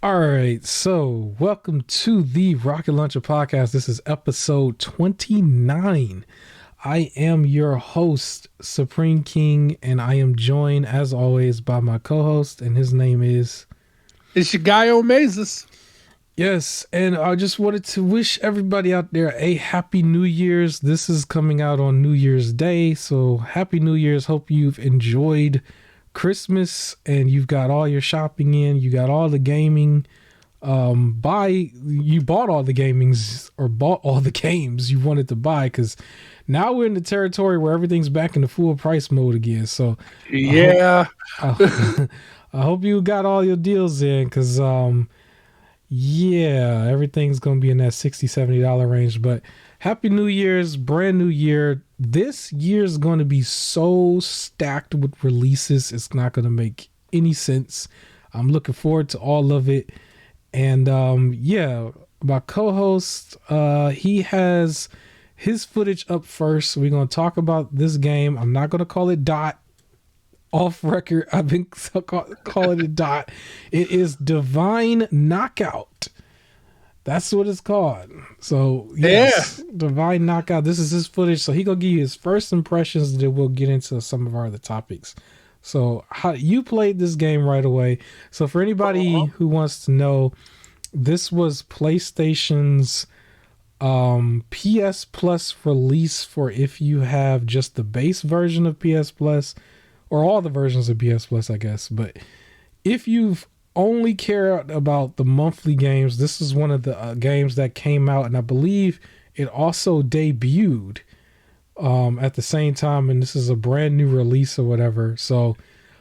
All right, so welcome to the Rocket Launcher podcast. This is episode 29. I am your host, Supreme King, and I am joined, as always, by my co-host, and his name is... It's your guy Omazis. Yes, and I just wanted to wish everybody out there a happy New Year's. This is coming out on New Year's Day, so happy New Year's. Hope you've enjoyed Christmas and you've got all your shopping in, you got all the gaming. You bought all the gamings or bought all the games you wanted to buy, because now we're in the territory where everything's back in the full price mode again. So yeah, I hope you got all your deals in, because yeah, everything's gonna be in that $60-$70 range. But happy New Year's, brand new year. This year's going to be so stacked with releases, it's not going to make any sense. I'm looking forward to all of it. And yeah, my co-host, he has his footage up first. We're going to talk about this game. I'm not going to call it Dot. Off record, I've been calling it Dot. It is Divine Knockout. That's what it's called. So yes, yeah. Divine Knockout. This is his footage. So he gonna give you his first impressions, and then we'll get into some of our other topics. So how you played this game right away. So for anybody who wants to know, this was PlayStation's PS Plus release for if you have just the base version of PS Plus, or all the versions of PS Plus, I guess. But if you've only care about the monthly games, this is one of the games that came out, and I believe it also debuted at the same time, and this is a brand new release or whatever. So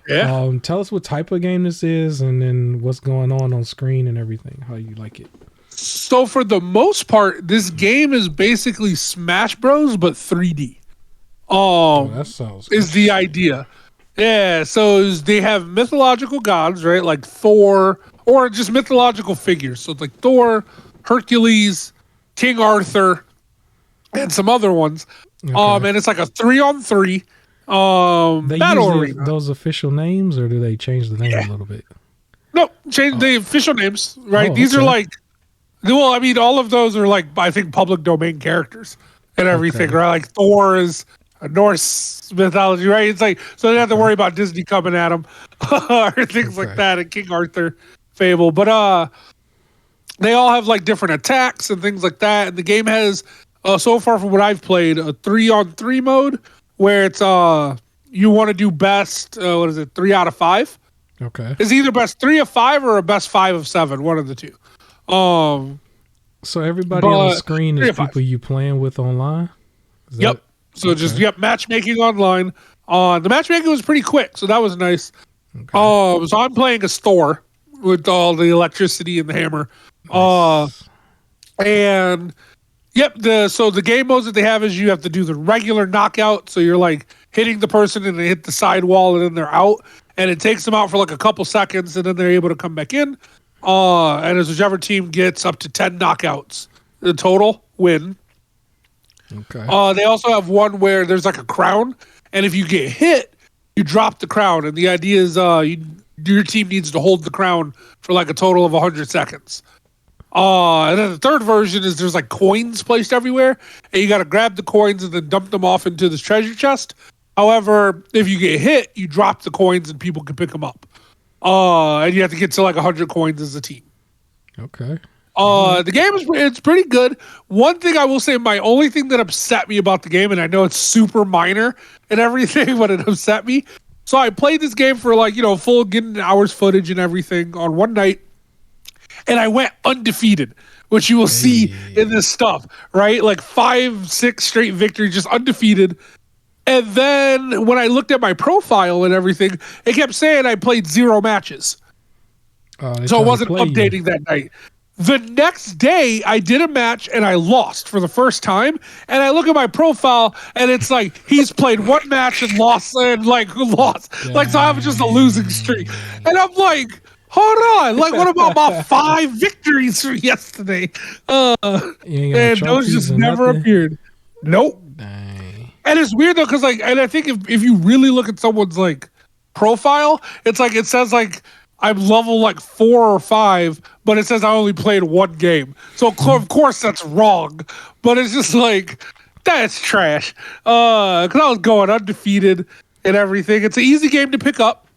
yeah, tell us what type of game this is, and then what's going on screen and everything, how you like it. So for the most part, this game is basically Smash Bros, but 3D. That sounds is the idea. Yeah, so they have mythological gods, right? Like Thor, or just mythological figures. So it's like Thor, Hercules, King Arthur, and some other ones. Okay. And it's like a 3-on-3 they battle use arena. Those official names, or do they change the name a little bit? No, change the official names, right? These are like, well, I mean, all of those are like, I think, public domain characters and everything, right? Like Thor is Norse mythology, right? It's like, so they don't have to worry about Disney coming at them or things like that, and King Arthur fable. But they all have like different attacks and things like that. And the game has, so far from what I've played, a 3-on-3 mode where it's you want to do best, 3 out of 5. Okay. It's either best 3 of 5 or a best 5 of 7, one of the two. So everybody on the screen is people you playing with online? Yep. So just matchmaking online. The matchmaking was pretty quick, so that was nice. Okay. So I'm playing a Thor with all the electricity and the hammer. Nice. And so the game modes that they have is you have to do the regular knockout. So you're like hitting the person and they hit the side wall and then they're out. And it takes them out for like a couple seconds and then they're able to come back in. And as whichever team gets up to 10 knockouts, the total win. Okay. They also have one where there's like a crown, and if you get hit, you drop the crown. And the idea is your team needs to hold the crown for like a total of 100 seconds. And then the third version is there's like coins placed everywhere, and you got to grab the coins and then dump them off into this treasure chest. However, if you get hit, you drop the coins and people can pick them up. And you have to get to like 100 coins as a team. Okay. The game it's pretty good. One thing I will say, my only thing that upset me about the game, and I know it's super minor and everything, but it upset me. So I played this game for like, full getting hours footage and everything on one night, and I went undefeated, which you will see in this stuff, right? Like 5-6 straight victories, just undefeated. And then when I looked at my profile and everything, it kept saying I played 0 matches. So it wasn't updating that night. The next day, I did a match and I lost for the first time. And I look at my profile and it's like he's played 1 match and lost and lost. Yeah. Like, so I have just a losing streak. And I'm like, hold on. Like, what about my 5 victories from yesterday? And those just never appeared. Nope. Dang. And it's weird though, because and I think if you really look at someone's like profile, it's like it says like I'm level like 4 or 5, but it says I only played one game. So of course that's wrong. But it's just like, that's trash. Because I was going undefeated and everything. It's an easy game to pick up.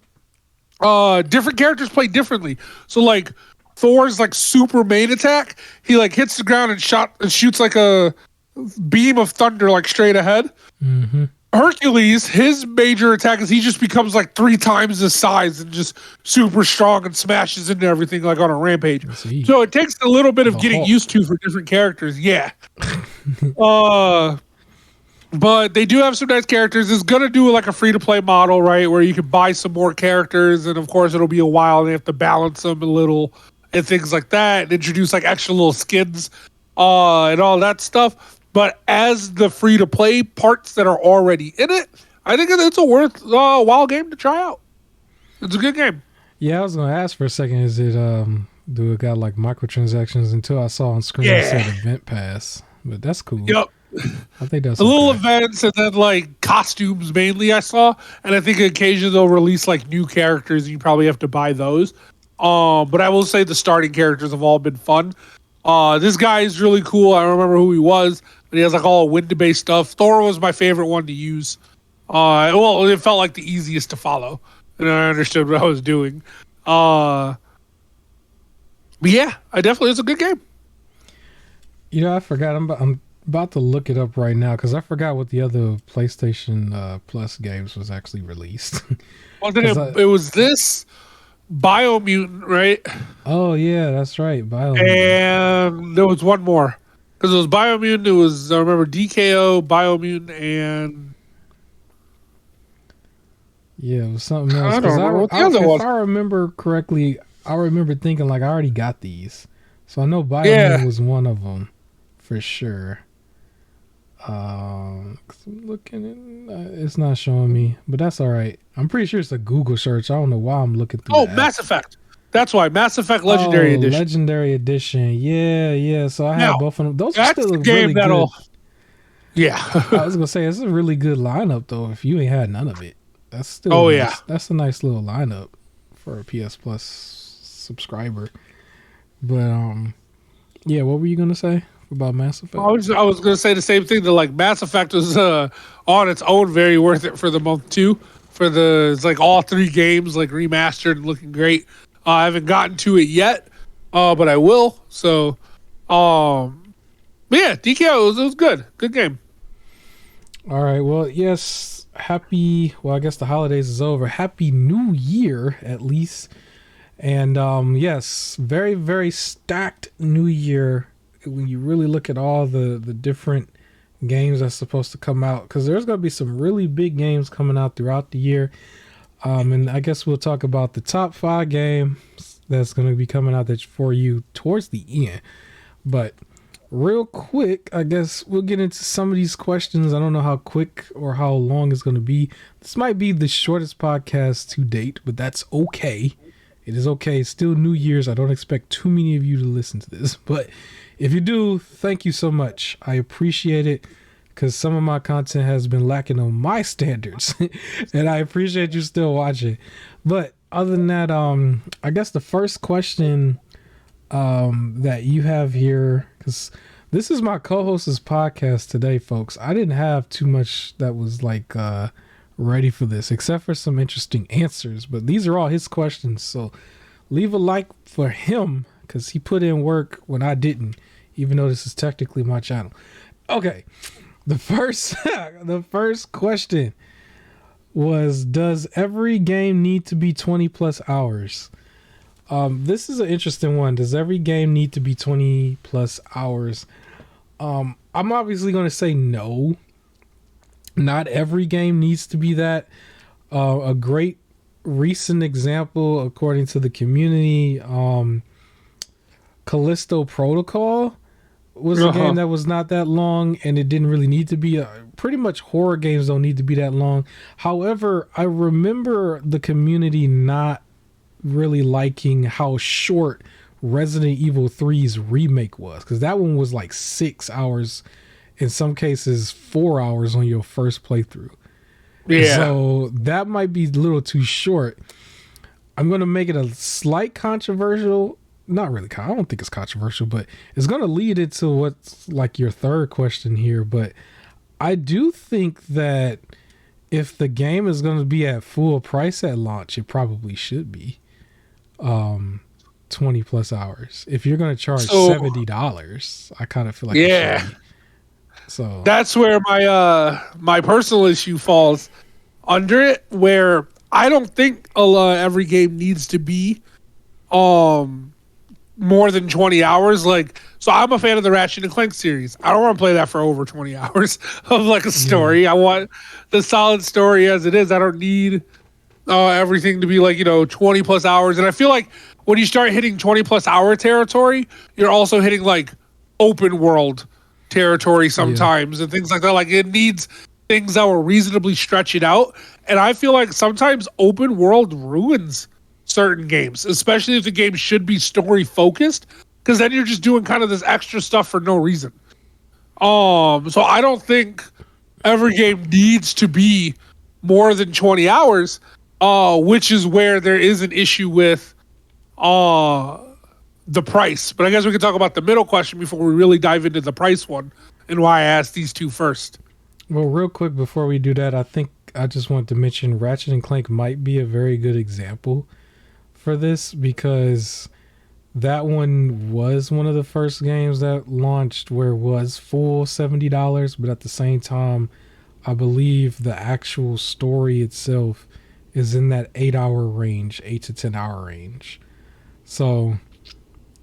Different characters play differently. So like Thor's like super main attack, he like hits the ground and shoots like a beam of thunder like straight ahead. Mm-hmm. Hercules, his major attack is he just becomes like 3 times his size and just super strong and smashes into everything like on a rampage. So it takes a little bit of getting used to for different characters. Yeah. But they do have some nice characters. It's gonna do like a free-to-play model, right, where you can buy some more characters, and of course it'll be a while. And they have to balance them a little and things like that, and introduce like extra little skins, and all that stuff. But as the free-to-play parts that are already in it, I think it's a worthwhile game to try out. It's a good game. Yeah, I was gonna ask for a second. Is it do it got like microtransactions? Until I saw on screen it said event pass, but that's cool. Yep. I think that's a little events and then like costumes mainly I saw, and I think occasionally they'll release like new characters and you probably have to buy those. But I will say the starting characters have all been fun. This guy is really cool. I don't remember who he was, but he has like all wind-based stuff. Thor was my favorite one to use. Well, it felt like the easiest to follow, and I understood what I was doing. But yeah, it's a good game. You know, I forgot. I'm about to look it up right now because I forgot what the other PlayStation Plus games was actually released. Well, it was this Biomutant, right? Oh yeah, that's right, Biomutant. And there was one more because it was Biomutant. It was I remember DKO, Biomutant, and yeah, it was something else. I don't remember what the other was. If I remember correctly, I remember thinking like I already got these, so I know Biomutant was one of them for sure. I'm looking at it's not showing me, but that's all right. I'm pretty sure it's a Google search. I don't know why I'm looking through. Oh, Mass Effect. That's why Mass Effect Legendary Edition. Legendary Edition. Yeah. So I have both of them. Those are still the game really good. Yeah. I was gonna say it's a really good lineup though. If you ain't had none of it, that's still. That's a nice little lineup for a PS Plus subscriber. But yeah. What were you gonna say about Mass Effect? I was going to say the same thing. That like Mass Effect was on its own very worth it for the month too. It's like all 3 games like remastered and looking great. I haven't gotten to it yet, but I will. So, but yeah, DKO it was good game. All right. Well, yes. Happy. Well, I guess the holidays is over. Happy New Year, at least. And yes, very very stacked New Year. When you really look at all the different games that's supposed to come out, because there's going to be some really big games coming out throughout the year. And I guess we'll talk about the top 5 games that's going to be coming out that's for you towards the end. But real quick, I guess we'll get into some of these questions. I don't know how quick or how long it's going to be. This might be the shortest podcast to date, but that's okay. It is okay. It's still New Year's. I don't expect too many of you to listen to this, but if you do, thank you so much. I appreciate it because some of my content has been lacking on my standards, and I appreciate you still watching. But other than that, I guess the first question that you have here, because this is my co-host's podcast today, folks. I didn't have too much that was like ready for this, except for some interesting answers. But these are all his questions, so leave a like for him because he put in work when I didn't, even though this is technically my channel. Okay, the first question was, does every game need to be 20 plus hours? This is an interesting one. Does every game need to be 20 plus hours? I'm obviously going to say no. Not every game needs to be that. A great recent example, according to the community, Callisto Protocol was a game that was not that long, and it didn't really need to be. Pretty much horror games don't need to be that long. However, I remember the community not really liking how short Resident Evil 3's remake was, because that one was like 6 hours, in some cases 4 hours on your first playthrough. Yeah. So that might be a little too short. I'm going to make it a slight controversial. Not really. I don't think it's controversial, but it's going to lead into what's like your third question here. But I do think that if the game is going to be at full price at launch, it probably should be 20 plus hours. If you're going to charge $70, I kind of feel like it should be. So that's where my personal issue falls under it, where I don't think every game needs to be more than 20 hours. Like, so I'm a fan of the Ratchet and Clank series. I don't want to play that for over 20 hours of like a story. Yeah. I want the solid story as it is. I don't need everything to be like, 20 plus hours. And I feel like when you start hitting 20 plus hour territory, you're also hitting like open world territory sometimes and things like that. Like, it needs things that will reasonably stretch it out. And I feel like sometimes open world ruins certain games, especially if the game should be story focused, because then you're just doing kind of this extra stuff for no reason. So I don't think every game needs to be more than 20 hours, which is where there is an issue with the price. But I guess we can talk about the middle question before we really dive into the price one and why I asked these two first. Well, real quick before we do that, I think I just wanted to mention Ratchet and Clank might be a very good example for this, because that one was one of the first games that launched where it was full $70, but at the same time, I believe the actual story itself is in that 8-hour range, 8 to 10 hour range. So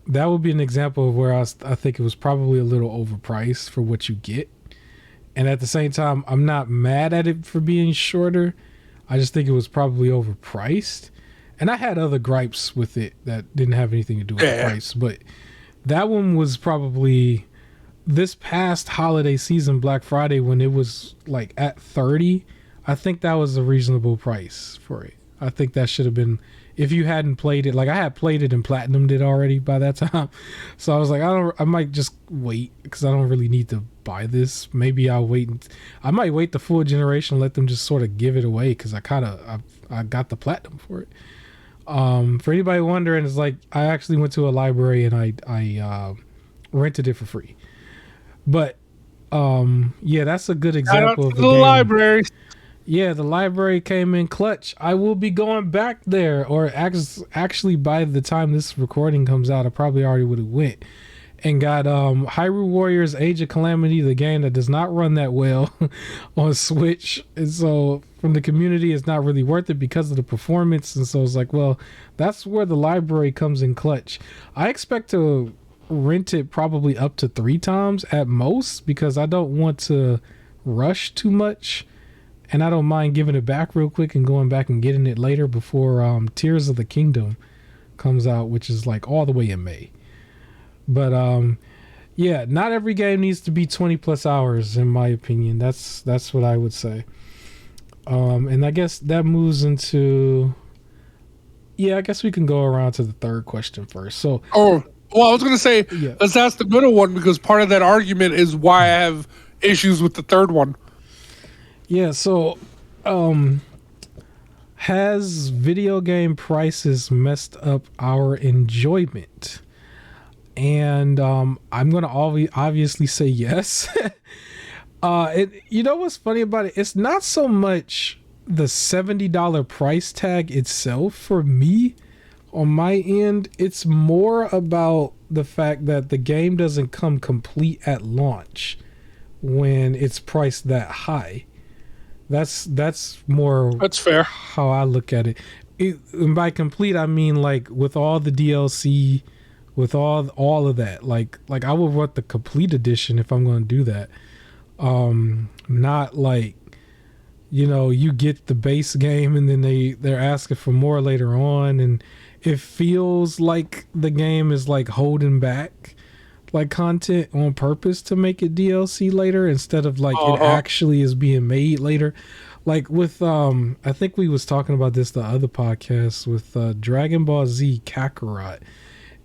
that would be an example of where I think it was probably a little overpriced for what you get. And at the same time, I'm not mad at it for being shorter. I just think it was probably overpriced. And I had other gripes with it that didn't have anything to do with the price. But that one was probably this past holiday season, Black Friday, when it was like at 30. I think that was a reasonable price for it. I think that should have been, if you hadn't played it, like I had played it and platinumed it already by that time. So I was like, I might just wait because I don't really need to buy this. Maybe I'll wait. I might wait the full generation, let them just sort of give it away, because I got the platinum for it. For anybody wondering, it's like I actually went to a library and I rented it for free. But yeah, that's a good example of the library. Yeah, the library came in clutch. I will be going back there, or actually by the time this recording comes out, I probably already would have went and got Hyrule Warriors Age of Calamity, the game that does not run that well on Switch. And so from the community, it's not really worth it because of the performance. And so it's like, well, that's where the library comes in clutch. I expect to rent it probably up to 3 times at most, because I don't want to rush too much. And I don't mind giving it back real quick and going back and getting it later before Tears of the Kingdom comes out, which is like all the way in May. But yeah, not every game needs to be 20 plus hours, in my opinion. That's what I would say. And I guess that moves into, I guess we can go around to the third question first. So well, I was going to say, let's ask the middle one, because part of that argument is why I have issues with the third one. Yeah, so has video game prices messed up our enjoyment? And I'm going to obviously say yes. You know what's funny about it? It's not so much the $70 price tag itself for me on my end. It's more about the fact that the game doesn't come complete at launch when it's priced that high. That's fair how I look at it. And by complete, I mean like with all the DLC, with all of that. Like I would want the complete edition if I'm going to do that. Not like, you get the base game and then they're asking for more later on, and it feels like the game is like holding back like content on purpose to make it DLC later instead of like it actually is being made later. Like with I think we was talking about this the other podcast with Dragon Ball Z Kakarot.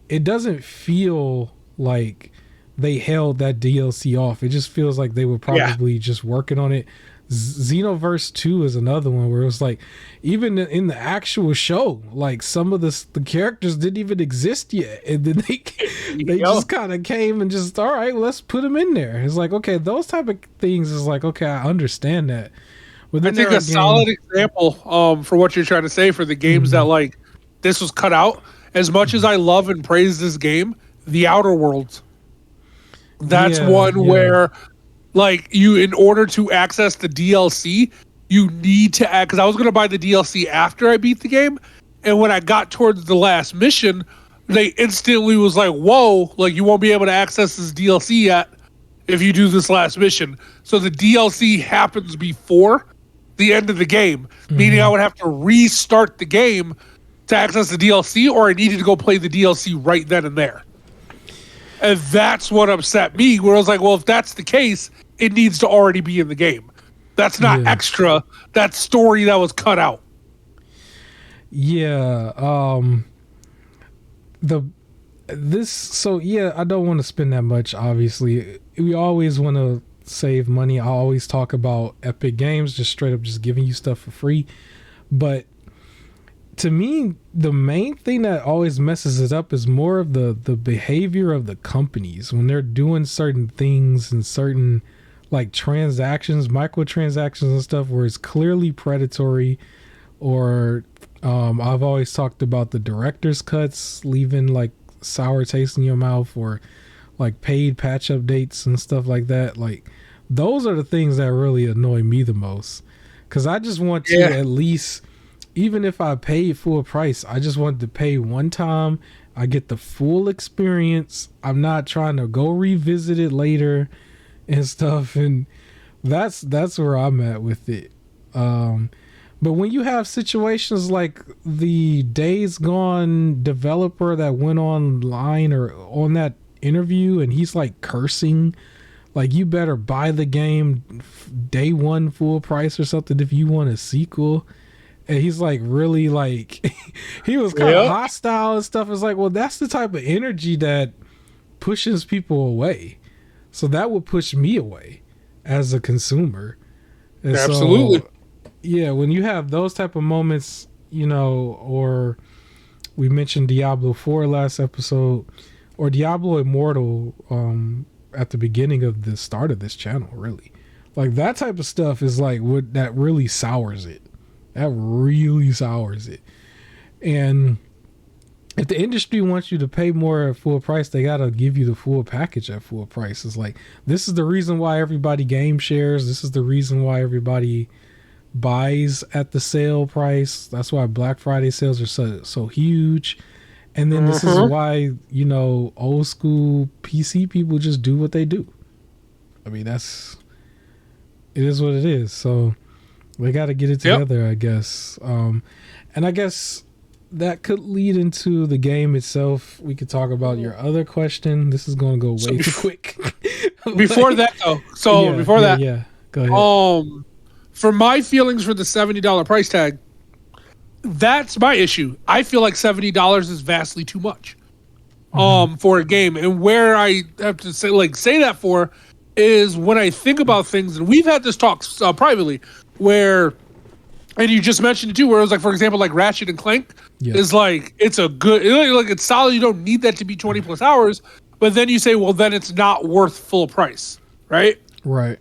It doesn't feel like they held that DLC off. It just feels like they were probably just working on it. Xenoverse 2 is another one where it was like, even in the actual show, like some of the characters didn't even exist yet, and then they just kind of came and just, all right, let's put them in there. It's like, okay, those type of things is like, okay, I understand that. But I think a solid example for what you're trying to say for the games that like this was cut out. As much as I love and praise this game, The Outer Worlds. That's one where, like, you, in order to access the DLC, you need to add, because I was going to buy the DLC after I beat the game, and when I got towards the last mission, they instantly was like, whoa, like, you won't be able to access this DLC yet if you do this last mission. So the DLC happens before the end of the game, meaning I would have to restart the game to access the DLC, or I needed to go play the DLC right then and there. And that's what upset me, where I was like, well, if that's the case, it needs to already be in the game. That's not extra. That's story that was cut out. Yeah. I don't want to spend that much, obviously. We always want to save money. I always talk about Epic Games, just straight up just giving you stuff for free. But to me, the main thing that always messes it up is more of the behavior of the companies when they're doing certain things and certain like transactions, microtransactions and stuff where it's clearly predatory. Or I've always talked about the director's cuts leaving like sour taste in your mouth, or like paid patch updates and stuff like that. Like those are the things that really annoy me the most, because I just want to at least, even if I paid full price, I just want to pay one time. I get the full experience. I'm not trying to go revisit it later and stuff. And that's where I'm at with it. But when you have situations like the Days Gone developer that went online or on that interview and he's like cursing, like, you better buy the game day one full price or something if you want a sequel. And he's like, really, like, he was kind of hostile and stuff. It's like, well, that's the type of energy that pushes people away. So that would push me away as a consumer. And absolutely. So, yeah, when you have those type of moments, you know, or we mentioned Diablo 4 last episode, or Diablo Immortal at the beginning of the start of this channel, really. Like, that type of stuff is like what that really sours it. That really sours it. And if the industry wants you to pay more at full price, they got to give you the full package at full price. It's like, this is the reason why everybody game shares. This is the reason why everybody buys at the sale price. That's why Black Friday sales are so huge. And then this is why, you know, old school PC people just do what they do. I mean, it is what it is. So we got to get it together, I guess. And I guess that could lead into the game itself. We could talk about your other question. This is going to go way too quick. Before that, though. So go ahead. For my feelings for the $70 price tag, that's my issue. I feel like $70 is vastly too much for a game. And where I have to say that for is when I think about things, and we've had this talk privately, where, and you just mentioned it too, where it was like, for example, like Ratchet and Clank is like, it's a good, like, it's solid. You don't need that to be 20 plus hours, but then you say, well, then it's not worth full price, right? Right.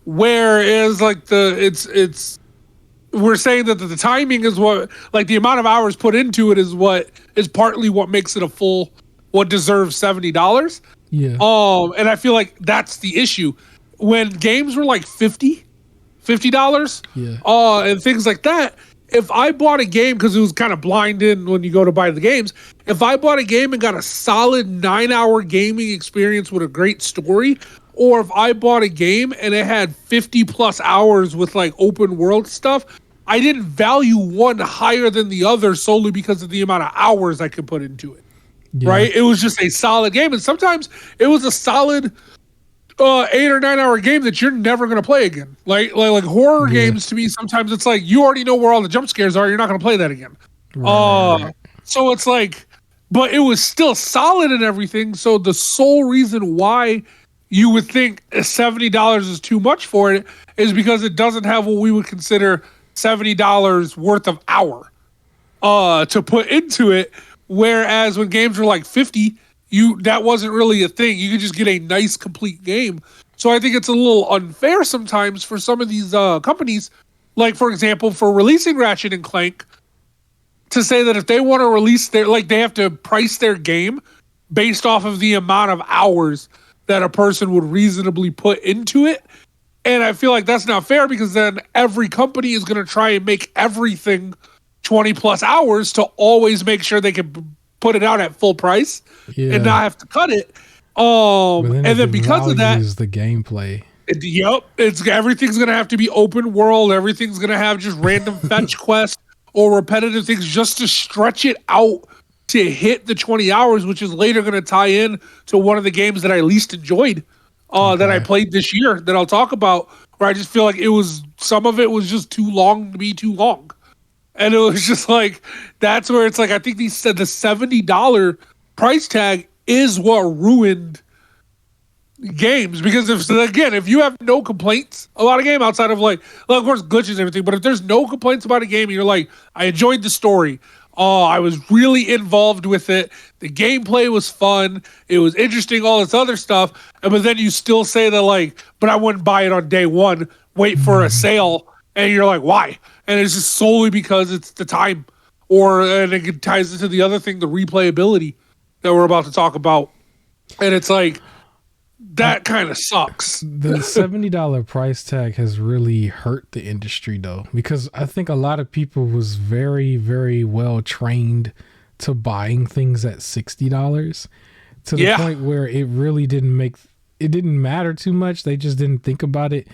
Whereas like we're saying that the timing is what, like, the amount of hours put into it is what is partly what makes it what deserves $70. Yeah. And I feel like that's the issue. When games were like $50, and things like that, if I bought a game, because it was kind of blinded when you go to buy the games, if I bought a game and got a solid 9-hour gaming experience with a great story, or if I bought a game and it had 50 plus hours with like open world stuff, I didn't value one higher than the other solely because of the amount of hours I could put into it. Yeah. Right? It was just a solid game. And sometimes it was a solid 8 or 9 hour game that you're never going to play again. Like horror games, to me, sometimes it's like, you already know where all the jump scares are. You're not going to play that again. Right. So it's like, but it was still solid and everything. So the sole reason why you would think $70 is too much for it, is because it doesn't have what we would consider $70 worth of hour to put into it. Whereas when games were like 50, that wasn't really a thing. You could just get a nice complete game. So I think it's a little unfair sometimes for some of these companies, like for example, for releasing Ratchet and Clank, to say that if they want to release they have to price their game based off of the amount of hours that a person would reasonably put into it. And I feel like that's not fair, because then every company is going to try and make everything 20 plus hours to always make sure they can put it out at full price and not have to cut it. And then because of that, the gameplay. Yep, everything's going to have to be open world. Everything's going to have just random fetch quests or repetitive things just to stretch it out to hit the 20 hours, which is later going to tie in to one of the games that I least enjoyed that I played this year that I'll talk about, where I just feel like some of it was just too long to be too long. And it was just like, that's where it's like, I think the $70 price tag is what ruined games. Because if you have no complaints about a game outside of of course glitches and everything, but if there's no complaints about a game and you're like, I enjoyed the story, I was really involved with it, the gameplay was fun, it was interesting, all this other stuff, but then you still say that but I wouldn't buy it on day one, wait for a sale, and you're like, why? And it's just solely because it's the time, and it ties into the other thing, the replayability that we're about to talk about, and it's like, that kind of sucks. The $70 price tag has really hurt the industry, though, because I think a lot of people was very, very well trained to buying things at $60 to the point where it really didn't matter too much. They just didn't think about it.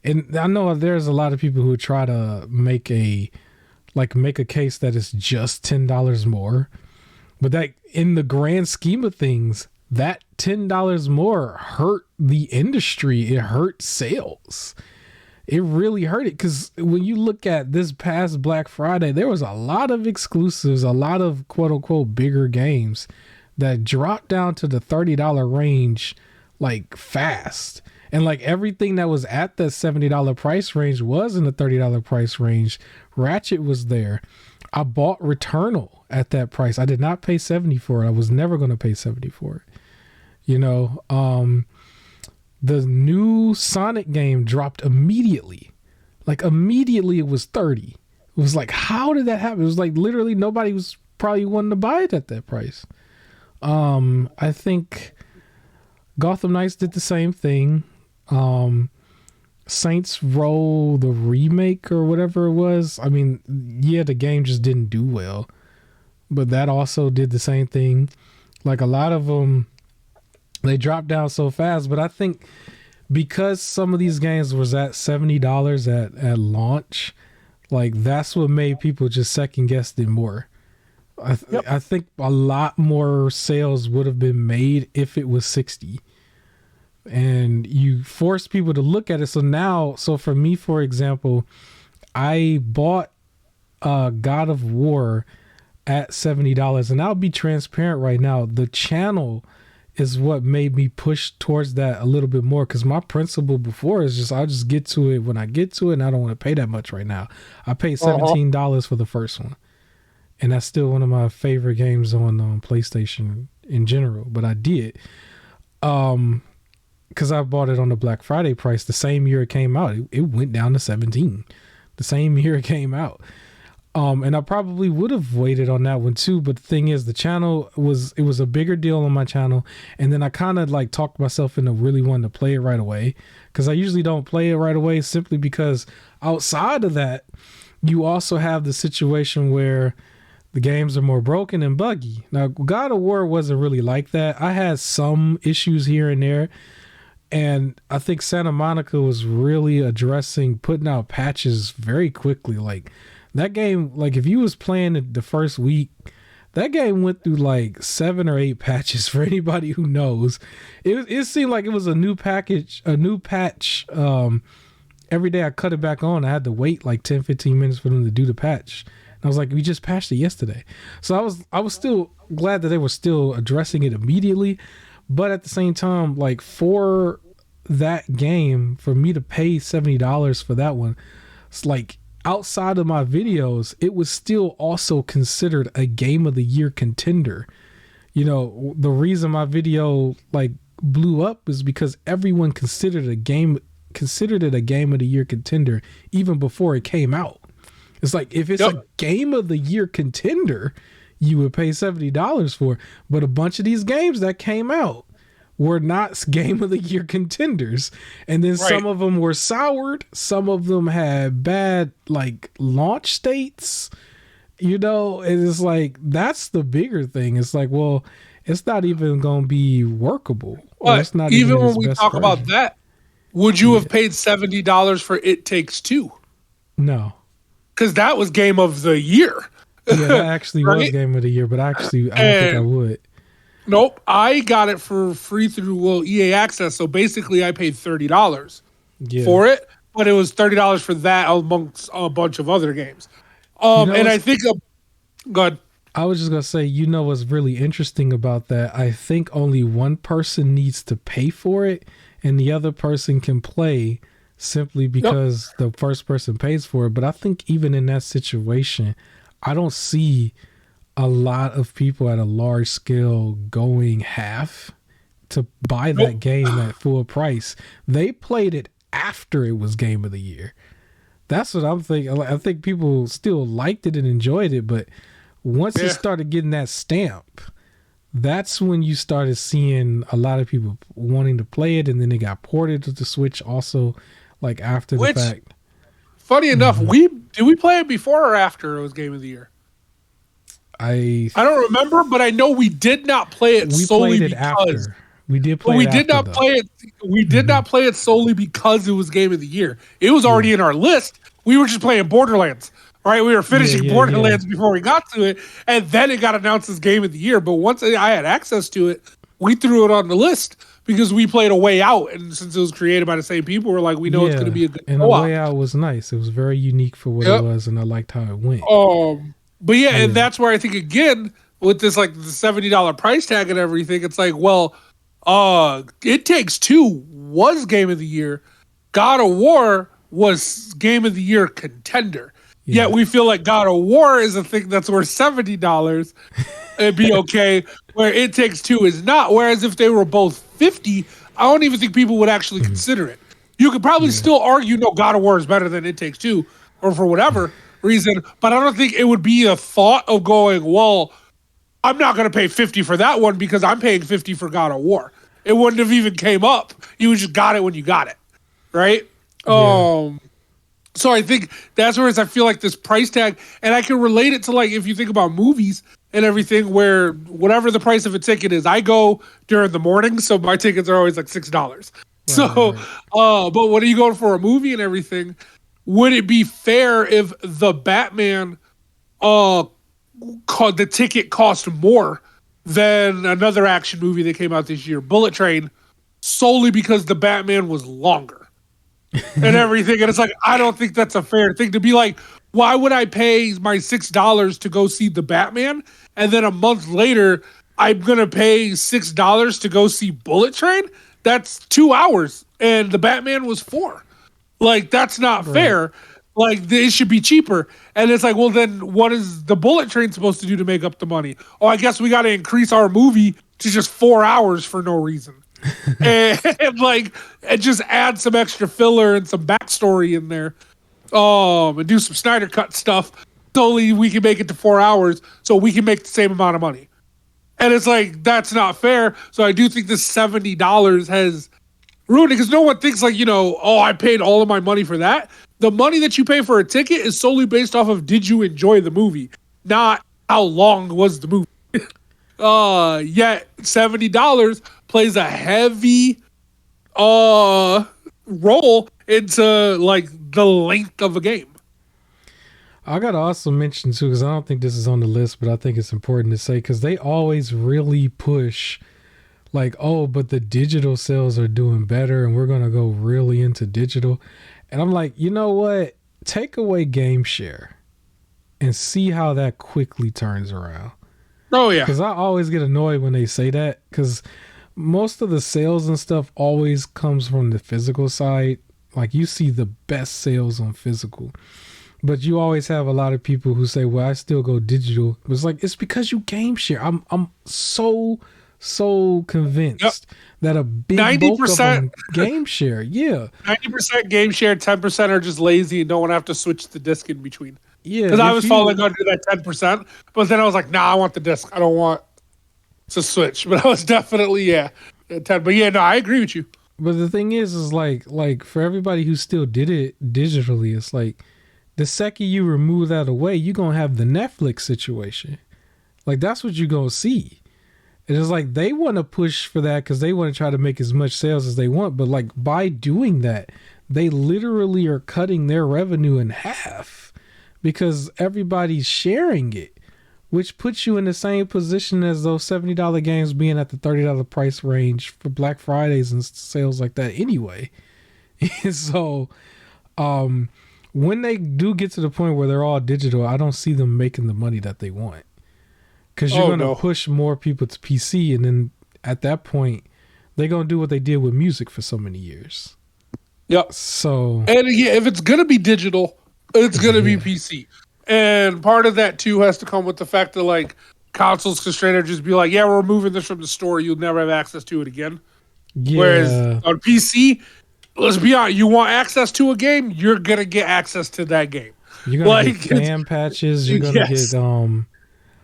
And I know there's a lot of people who try to make a case that it's just $10 more, but that in the grand scheme of things, that $10 more hurt the industry. It hurt sales. It really hurt it, because when you look at this past Black Friday, there was a lot of exclusives, a lot of quote unquote bigger games that dropped down to the $30 range fast. And everything that was at the $70 price range was in the $30 price range. Ratchet was there. I bought Returnal at that price. I did not pay $70 for it. I was never going to pay $70 for it. The new Sonic game dropped immediately. Immediately it was 30. It was like, how did that happen? It was literally nobody was probably wanting to buy it at that price. I think Gotham Knights did the same thing. Saints Row, the remake or whatever it was. I mean, the game just didn't do well, but that also did the same thing. A lot of them, they dropped down so fast. But I think because some of these games was at $70 at launch, that's what made people just second guess it more. I think a lot more sales would have been made if it was 60. And you force people to look at it. So for me, for example, I bought God of War at $70, and I'll be transparent right now. The channel is what made me push towards that a little bit more, because my principle before is just, I'll just get to it when I get to it, and I don't want to pay that much right now. I paid $17 for the first one, and that's still one of my favorite games on PlayStation in general, but I did. Because I bought it on the Black Friday price the same year it came out. It went down to 17 the same year it came out. And I probably would have waited on that one too. But the thing is, the channel was a bigger deal on my channel. And then I kind of talked myself into really wanting to play it right away, because I usually don't play it right away, simply because outside of that, you also have the situation where the games are more broken and buggy. Now, God of War wasn't really like that. I had some issues here and there. And I think Santa Monica was really putting out patches very quickly. That game, if you was playing it the first week, that game went through 7 or 8 patches. For anybody who knows, it seemed like it was a new patch. Every day I cut it back on, I had to wait 10-15 minutes for them to do the patch. And I was like, we just patched it yesterday. So I was still glad that they were still addressing it immediately. But at the same time, like for that game, for me to pay $70 for that one, it's like outside of my videos, it was still also considered a game of the year contender. You know, the reason my video like blew up is because everyone considered it a game of the year contender even before it came out. It's like if it's a game of the year contender, you would pay $70 for. But a bunch of these games that came out were not game of the year contenders. And then some of them were soured. Some of them had bad like launch states. You know, it's like that's the bigger thing. It's like, well, it's not even going to be workable. But it's not even when we talk about that, would you have paid $70 for It Takes Two? No. Because that was game of the year. Yeah, that actually was game of the year, but I don't think I would. Nope. I got it for free through EA Access. So basically, I paid $30 for it, but it was $30 for that amongst a bunch of other games. And I think, go ahead. I was just going to say, you know what's really interesting about that? I think only one person needs to pay for it, and the other person can play simply because the first person pays for it. But I think even in that situation, I don't see a lot of people at a large scale going half to buy that game at full price. They played it after it was game of the year. That's what I'm thinking. I think people still liked it and enjoyed it, but once it started getting that stamp, that's when you started seeing a lot of people wanting to play it, and then it got ported to the Switch also, like after the fact. Funny enough, did we play it before or after it was game of the year? I don't remember, but I know we did not play it solely because after. We did play it. We did not play it. We did not play it solely because it was game of the year. It was already in our list. We were just playing Borderlands, right? We were finishing Borderlands before we got to it, and then it got announced as game of the year. But once I had access to it, we threw it on the list because we played A Way Out, and since it was created by the same people, we're like, we know it's going to be a good. And A Way Out was nice. It was very unique for what it was, and I liked how it went. But and that's where I think again with this like the $70 price tag and everything, it's like, well, It Takes Two was game of the year. God of War was game of the year contender. Yeah. Yet we feel like God of War is a thing that's worth $70. It'd be okay. Where It Takes Two is not. Whereas if they were both $50, I don't even think people would actually consider it. You could probably still argue, no, God of War is better than It Takes Two, or for whatever reason. But I don't think it would be a thought of going, well, I'm not going to pay $50 for that one because I'm paying $50 for God of War. It wouldn't have even came up. You just got it when you got it, right? So I think that's where I feel like this price tag, and I can relate it to like if you think about movies and everything, where whatever the price of a ticket is, I go during the morning, so my tickets are always like $6. But when are you going for a movie and everything? Would it be fair if the Batman the ticket cost more than another action movie that came out this year, Bullet Train, solely because the Batman was longer and everything? And it's like, I don't think that's a fair thing to be like, why would I pay my $6 to go see the Batman, and then a month later I'm going to pay $6 to go see Bullet Train? That's 2 hours, and the Batman was 4. Like, that's not fair. Like, it should be cheaper. And it's like, well, then what is the Bullet Train supposed to do to make up the money? Oh, I guess we got to increase our movie to just 4 hours for no reason. and just add some extra filler and some backstory in there. And do some Snyder Cut stuff. Solely we can make it to 4 hours so we can make the same amount of money. And it's like, that's not fair. So I do think this $70 has ruined it, because no one thinks like, I paid all of my money for that. The money that you pay for a ticket is solely based off of, did you enjoy the movie, not how long was the movie. Yet $70 plays a heavy role into like the length of a game. I gotta also mention too, because I don't think this is on the list, but I think it's important to say, because they always really push like, oh, but the digital sales are doing better and we're gonna go really into digital. And I'm like, you know what? Take away game share and see how that quickly turns around. Oh yeah. Because I always get annoyed when they say that, because most of the sales and stuff always comes from the physical side. Like you see the best sales on physical, but you always have a lot of people who say, "Well, I still go digital." It's like it's because you game share. I'm so convinced that a big 90%, bulk of them game share. Yeah, 90% game share, 10% are just lazy and don't want to have to switch the disc in between. yeah. Because I was falling under that 10%, but then I was like, nah, I want the disc. I don't want to switch. But I was definitely, at 10. But yeah, no, I agree with you. But the thing is like for everybody who still did it digitally, it's like the second you remove that away, you're gonna have the Netflix situation. Like that's what you're gonna see. And it's like they want to push for that because they want to try to make as much sales as they want. But like by doing that, they literally are cutting their revenue in half because everybody's sharing it, which puts you in the same position as those $70 games being at the $30 price range for Black Fridays and sales like that anyway. So when they do get to the point where they're all digital, I don't see them making the money that they want. Because you're going to push more people to PC, and then at that point, they're going to do what they did with music for so many years. Yep. So, and yeah, if it's going to be digital, it's going to be PC. And part of that, too, has to come with the fact that, like, consoles can straight up just be like, yeah, we're removing this from the store. You'll never have access to it again. Yeah. Whereas on PC, let's be honest, you want access to a game, you're going to get access to that game. You're going to get fan patches. You're going to get...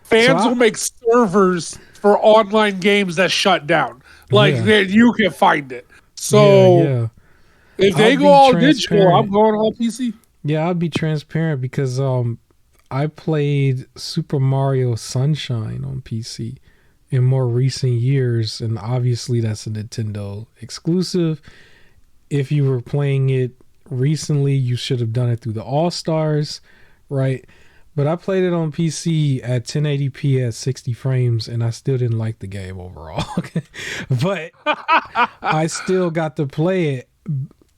Fans will make servers for online games that shut down. Like, you can find it. So, if they go all digital, I'm going all PC. Yeah, I'll be transparent because I played Super Mario Sunshine on PC in more recent years, and obviously that's a Nintendo exclusive. If you were playing it recently, you should have done it through the All-Stars, right? But I played it on PC at 1080p at 60 frames, and I still didn't like the game overall. But I still got to play it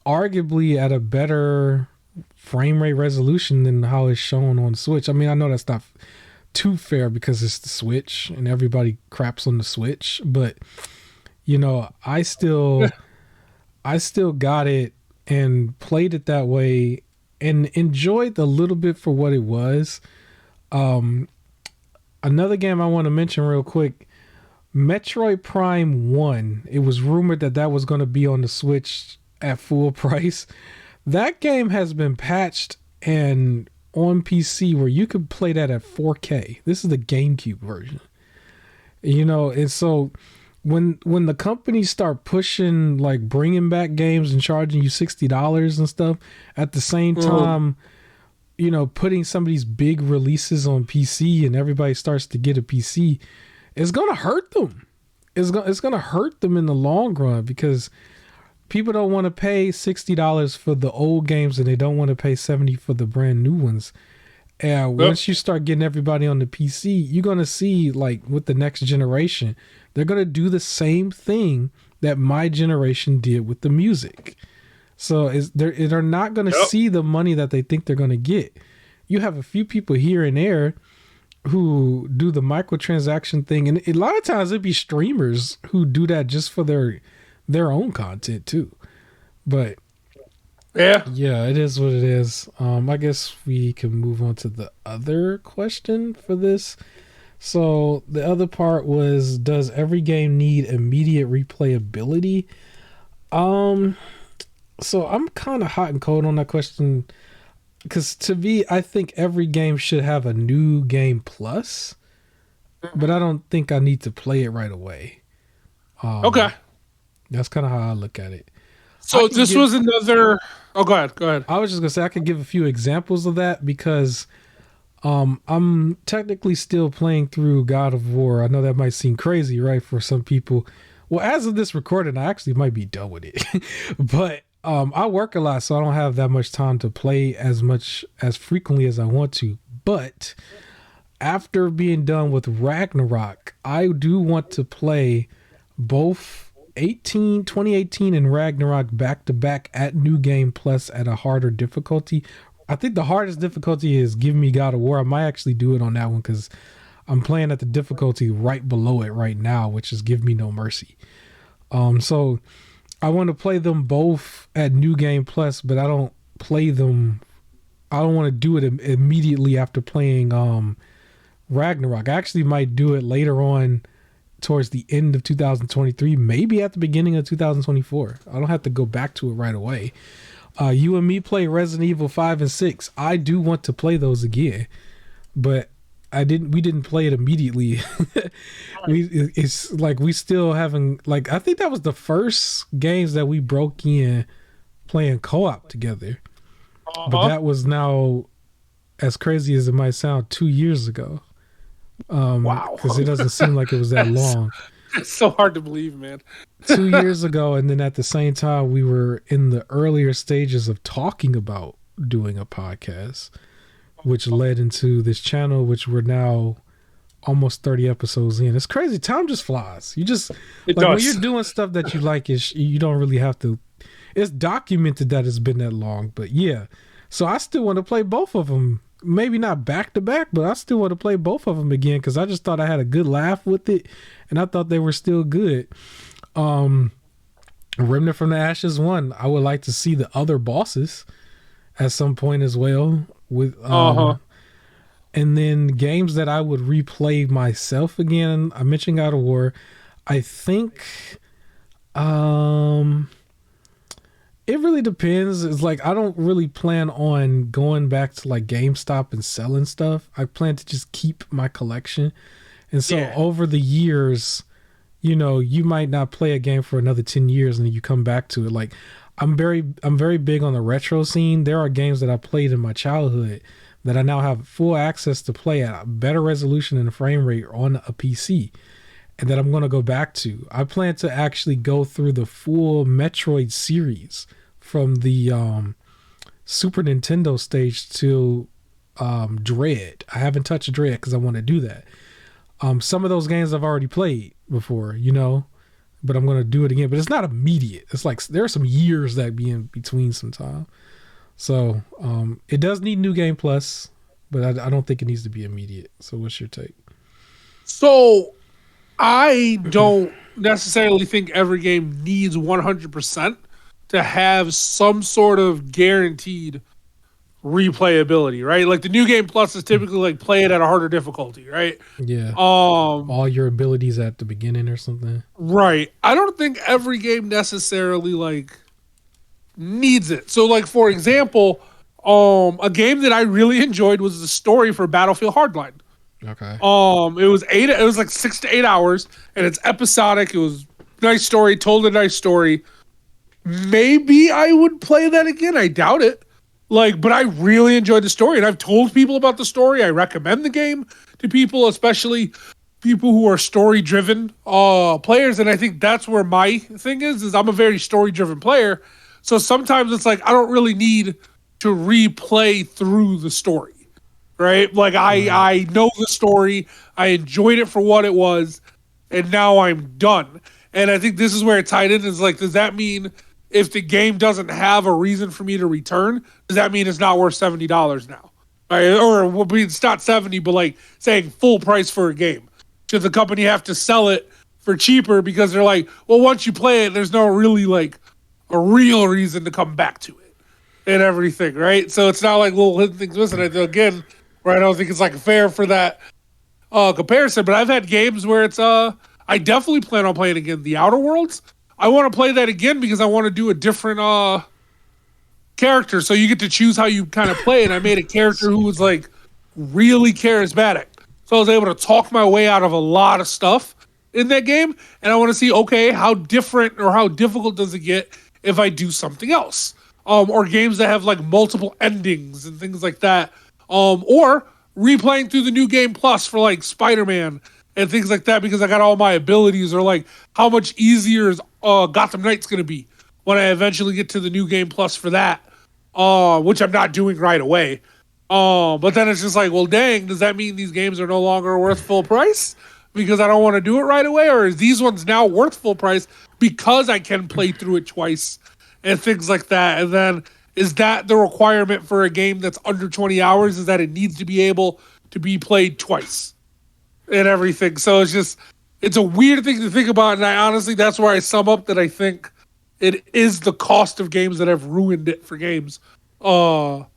arguably at a better frame rate resolution than how it's shown on Switch. I mean, I know that's not too fair because it's the Switch and everybody craps on the Switch, but you know, I still got it and played it that way and enjoyed a little bit for what it was. Another game I want to mention real quick, Metroid Prime 1. It was rumored that was going to be on the Switch at full price. That game has been patched and on PC where you could play that at 4K. This is the GameCube version. You know, and so when the companies start pushing, like bringing back games and charging you $60 and stuff, at the same time, you know, putting some of these big releases on PC and everybody starts to get a PC, it's going to hurt them. It's going to hurt them in the long run because people don't want to pay $60 for the old games and they don't want to pay $70 for the brand new ones. And once you start getting everybody on the PC, you're going to see, like with the next generation, they're going to do the same thing that my generation did with the music. So they're not going to see the money that they think they're going to get. You have a few people here and there who do the microtransaction thing. And a lot of times it'd be streamers who do that just for their own content too. But yeah, it is what it is. I guess we can move on to the other question for this. So the other part was, does every game need immediate replayability? So I'm kind of hot and cold on that question because to me, I think every game should have a new game plus, but I don't think I need to play it right away. Okay. That's kind of how I look at it. So this was another... Oh, go ahead. I was just going to say I could give a few examples of that because I'm technically still playing through God of War. I know that might seem crazy, right, for some people. Well, as of this recording, I actually might be done with it. But I work a lot, so I don't have that much time to play as frequently as I want to. But after being done with Ragnarok, I do want to play both 2018 and Ragnarok back to back at New Game Plus at a harder difficulty. I think the hardest difficulty is Give Me God of War. I might actually do it on that one because I'm playing at the difficulty right below it right now, which is Give Me No Mercy. So I want to play them both at New Game Plus, but I don't play them. I don't want to do it immediately after playing Ragnarok. I actually might do it later on towards the end of 2023, maybe at the beginning of 2024. I don't have to go back to it right away. You and me play Resident Evil 5 and 6. I do want to play those again, but we didn't play it immediately. It's like we still haven't, like, I think that was the first games that we broke in playing co-op together. But that was now, as crazy as it might sound, 2 years ago. Wow. Because it doesn't seem like it was that long. It's so hard to believe, man. 2 years ago, and then at the same time, we were in the earlier stages of talking about doing a podcast, which led into this channel, which we're now almost 30 episodes in. It's crazy. Time just flies. You just, It like, does. when you're doing stuff that you like, you don't really have to. It's documented that it's been that long, but yeah. So I still want to play both of them. Maybe not back to back, but I still want to play both of them again because I just thought I had a good laugh with it, and I thought they were still good. Remnant from the Ashes 1. I would like to see the other bosses at some point as well. With and then games that I would replay myself again. I mentioned God of War. I think it really depends. It's like I don't really plan on going back to like GameStop and selling stuff. I plan to just keep my collection. And so over the years, you know, you might not play a game for another 10 years and then you come back to it. Like I'm very big on the retro scene. There are games that I played in my childhood that I now have full access to play at a better resolution and frame rate on a PC, and that I'm going to go back to. I plan to actually go through the full Metroid series from the Super Nintendo stage to Dread. I haven't touched Dread because I want to do that. Some of those games I've already played before, you know, but I'm going to do it again. But it's not immediate. It's like there are some years that be in between sometime. So it does need New Game Plus, but I don't think it needs to be immediate. So what's your take? So I don't necessarily think every game needs 100% to have some sort of guaranteed replayability, right? Like the New Game Plus is typically like play it at a harder difficulty, right? Yeah. All your abilities at the beginning or something. Right. I don't think every game necessarily like needs it. So like for example, a game that I really enjoyed was the story for Battlefield Hardline. Okay. It was like 6 to 8 hours and it's episodic. It was nice story, told a nice story. Maybe I would play that again. I doubt it. Like, but I really enjoyed the story and I've told people about the story. I recommend the game to people, especially people who are story driven players. And I think that's where my thing is I'm a very story driven player. So sometimes it's like, I don't really need to replay through the story. Right? Like I know the story. I enjoyed it for what it was. And now I'm done. And I think this is where it tied in is like, does that mean if the game doesn't have a reason for me to return, does that mean it's not worth $70 now? Right? Or it's not 70, but like saying full price for a game. Should the company have to sell it for cheaper because they're like, well, once you play it, there's no really like a real reason to come back to it and everything, right? So it's not like little hidden things missing. Again, where I don't think it's like fair for that comparison. But I've had games where it's I definitely plan on playing again The Outer Worlds. I want to play that again because I want to do a different character. So you get to choose how you kind of play. And I made a character who was like really charismatic. So I was able to talk my way out of a lot of stuff in that game. And I want to see, okay, how different or how difficult does it get if I do something else? Or games that have like multiple endings and things like that. Or replaying through the New Game Plus for like Spider-Man and things like that because I got all my abilities, or like how much easier is Gotham Knights going to be when I eventually get to the New Game Plus for that, which I'm not doing right away. But then it's just like, well, dang, does that mean these games are no longer worth full price because I don't want to do it right away? Or is these ones now worth full price because I can play through it twice and things like that? And then is that the requirement for a game that's under 20 hours, is that it needs to be able to be played twice and everything? So it's it's a weird thing to think about, and I honestly, that's where I sum up that I think it is the cost of games that have ruined it for games. But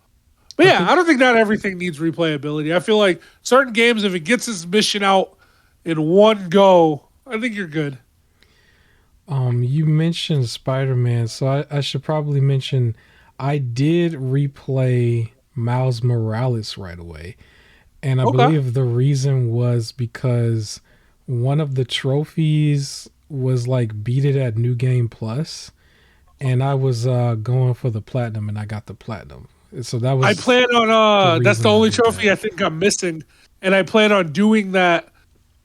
yeah, I don't think not everything needs replayability. I feel like certain games, if it gets its mission out in one go, I think you're good. You mentioned Spider-Man, so I should probably mention I did replay Miles Morales right away. And I believe the reason was because one of the trophies was like beat it at New Game Plus, and I was going for the platinum, and I got the platinum. So that was. I plan on that's the only trophy I think I'm missing, and I plan on doing that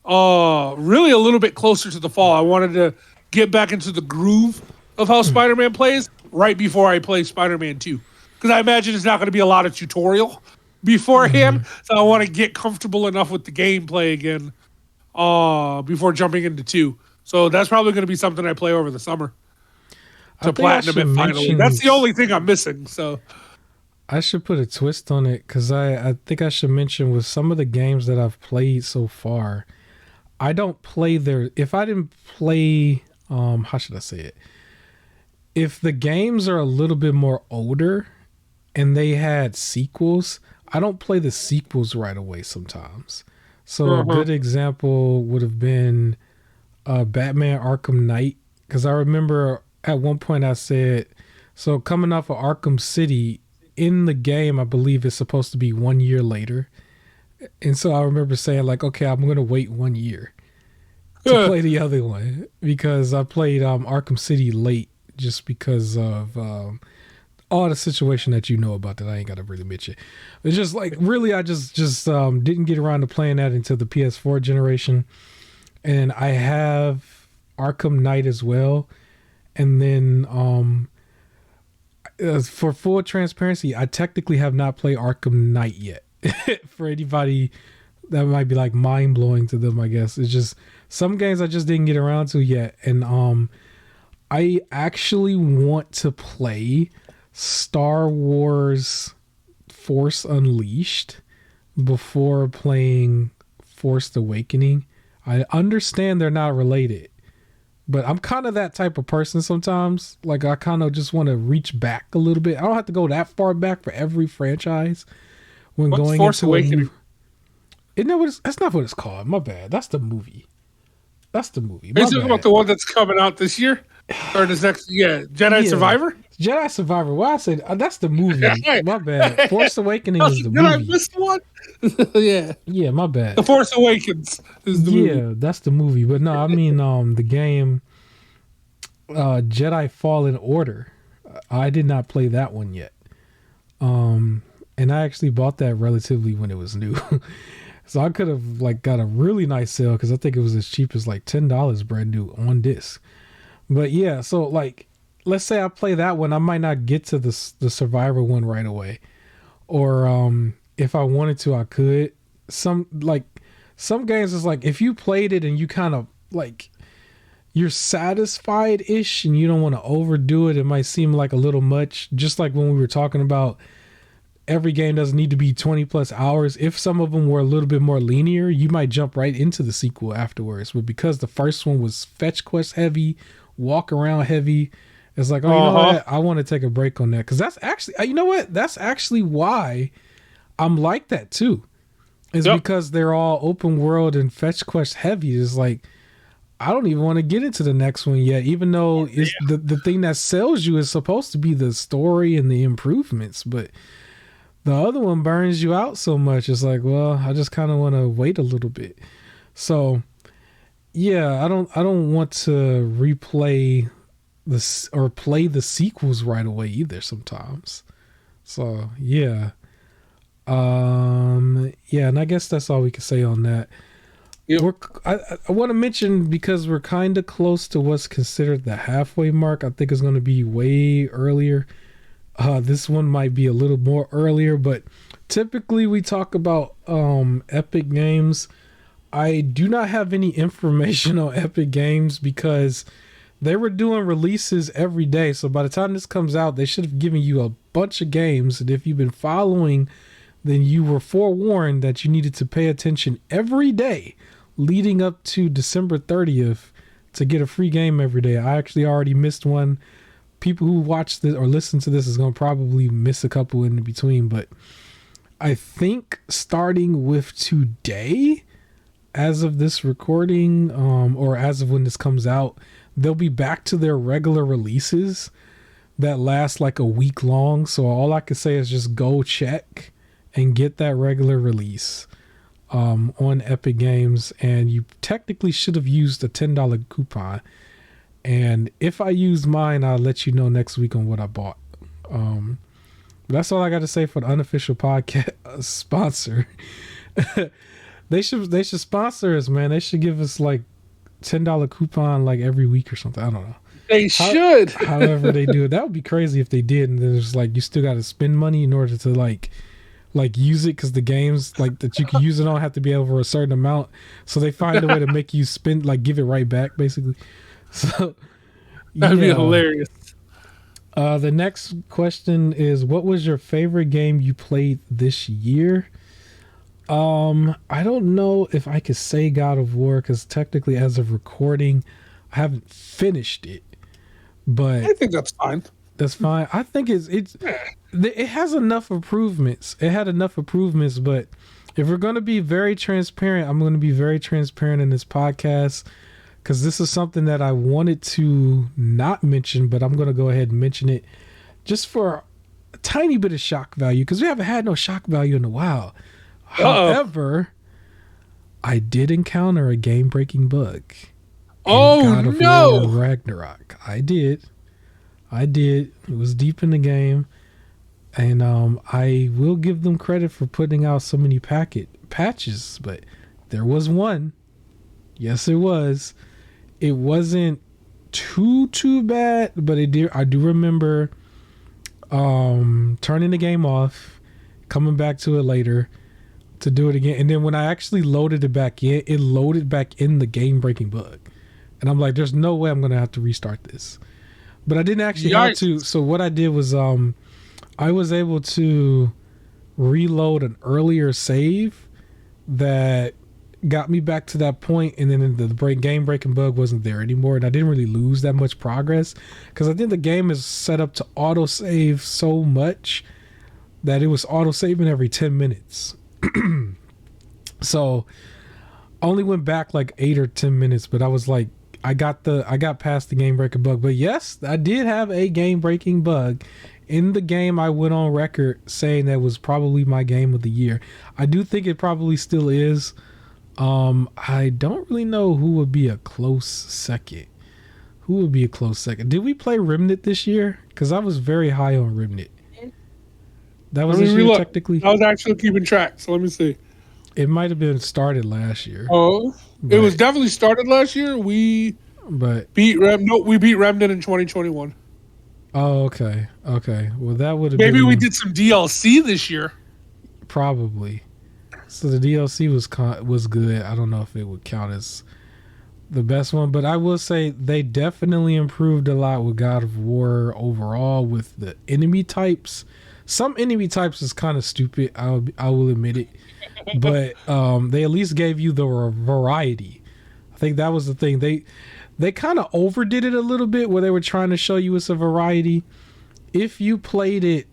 really a little bit closer to the fall. I wanted to get back into the groove of how Spider-Man plays right before I play Spider-Man 2, because I imagine it's not going to be a lot of tutorial beforehand. So I want to get comfortable enough with the gameplay again before jumping into 2. So that's probably going to be something I play over the summer to platinum it finally. That's the only thing I'm missing. So I should put a twist on it, because I think I should mention with some of the games that I've played so far, I don't play their. If I didn't play, how should I say it? If the games are a little bit more older and they had sequels, I don't play the sequels right away sometimes. So a good example would have been Batman Arkham Knight, because I remember at one point I said, so coming off of Arkham City, in the game, I believe it's supposed to be 1 year later. And so I remember saying like, okay, I'm going to wait 1 year to play the other one, because I played Arkham City late just because of all the situation that you know about that I ain't got to really mention. It's just like, really, I just didn't get around to playing that until the PS4 generation. And I have Arkham Knight as well. And then for full transparency, I technically have not played Arkham Knight yet. For anybody that might be like mind blowing to them, I guess it's just some games I just didn't get around to yet. And I actually want to play Star Wars Force Unleashed before playing Force Awakening. I understand they're not related, but I'm kind of that type of person sometimes. Like, I kind of just want to reach back a little bit. I don't have to go that far back for every franchise. When what's going Force into Awakening? Isn't that what it's, that's not what it's called. My bad. That's the movie. That's the movie. Are you talking about the one that's coming out this year? Or this next, Jedi Survivor? Jedi Survivor. Why I said that's the movie. My bad. Force Awakening is the movie. Did I miss one? Yeah. Yeah, my bad. The Force Awakens is the movie. Yeah, that's the movie. But no, I mean the game Jedi Fallen Order. I did not play that one yet. And I actually bought that relatively when it was new. So I could have like got a really nice sale, because I think it was as cheap as like $10 brand new on disc. But yeah, so like, let's say I play that one, I might not get to the Survivor one right away. Or if I wanted to, I could. Some games is like, if you played it and you kind of like, you're satisfied-ish and you don't want to overdo it, it might seem like a little much. Just like when we were talking about every game doesn't need to be 20 plus hours. If some of them were a little bit more linear, you might jump right into the sequel afterwards. But because the first one was fetch quest heavy, walk around heavy, it's like, oh, you know what? I want to take a break on that. Because that's actually, you know what? That's actually why I'm like that too. It's because they're all open world and fetch quest heavy. It's like, I don't even want to get into the next one yet, even though it's the thing that sells you is supposed to be the story and the improvements. But the other one burns you out so much. It's like, well, I just kind of want to wait a little bit. So yeah, I don't want to replay this or play the sequels right away either sometimes. So yeah. Yeah, and I guess that's all we can say on that. Yep. I want to mention, because we're kind of close to what's considered the halfway mark. I think it's going to be way earlier. This one might be a little more earlier, but typically we talk about Epic Games. I do not have any information on Epic Games because they were doing releases every day. So by the time this comes out, they should have given you a bunch of games. And if you've been following, then you were forewarned that you needed to pay attention every day leading up to December 30th to get a free game every day. I actually already missed one. People who watch this or listen to this is going to probably miss a couple in between, but I think starting with today, as of this recording, or as of when this comes out, they'll be back to their regular releases that last like a week long. So all I can say is just go check and get that regular release on Epic Games. And you technically should have used a $10 coupon. And if I used mine, I'll let you know next week on what I bought. That's all I got to say for the unofficial podcast sponsor. They should sponsor us, man. They should give us like $10 coupon like every week or something. I don't know. They should. However they do it. That would be crazy if they did. And then it's like you still got to spend money in order to like use it, because the games like that you can use it on have to be over a certain amount. So they find a way to make you spend, like give it right back basically. So that'd be hilarious. The next question is, what was your favorite game you played this year? I don't know if I could say God of War, because technically as of recording, I haven't finished it. But I think that's fine. That's fine. I think it has enough improvements. It had enough improvements, but if we're going to be very transparent, I'm going to be very transparent in this podcast, because this is something that I wanted to not mention, but I'm going to go ahead and mention it just for a tiny bit of shock value, because we haven't had no shock value in a while. However, I did encounter a game-breaking bug. God of War Ragnarok. I did. It was deep in the game, and I will give them credit for putting out so many patches, but there was one. Yes, it was. It wasn't too bad, but I do remember turning the game off, coming back to it later to do it again, and then when I actually loaded it back in, it loaded back in the game-breaking bug, and I'm like, there's no way I'm gonna have to restart this. But I didn't actually have to. So what I did was I was able to reload an earlier save that got me back to that point, and then the game breaking bug wasn't there anymore, and I didn't really lose that much progress, because I think the game is set up to auto save so much that it was auto saving every 10 minutes. So I only went back like 8 or 10 minutes, but I was like, I got past the game breaking bug. But yes, I did have a game breaking bug in the game. I went on record saying that was probably my game of the year. I do think it probably still is. I don't really know who would be a close second. Did we play Remnant this year? Because I was very high on Remnant. That was this year, technically. I was actually keeping track, so let me see. It might have been started last year. Oh, it was definitely started last year. We beat Remnant in 2021. Oh, okay. Well, that would have maybe we did some DLC this year. Probably. So the DLC was good. I don't know if it would count as the best one, but I will say they definitely improved a lot with God of War overall with the enemy types. Some enemy types is kind of stupid. I will admit it. But they at least gave you the variety. I think that was the thing. They kind of overdid it a little bit, where they were trying to show you it's a variety. If you played it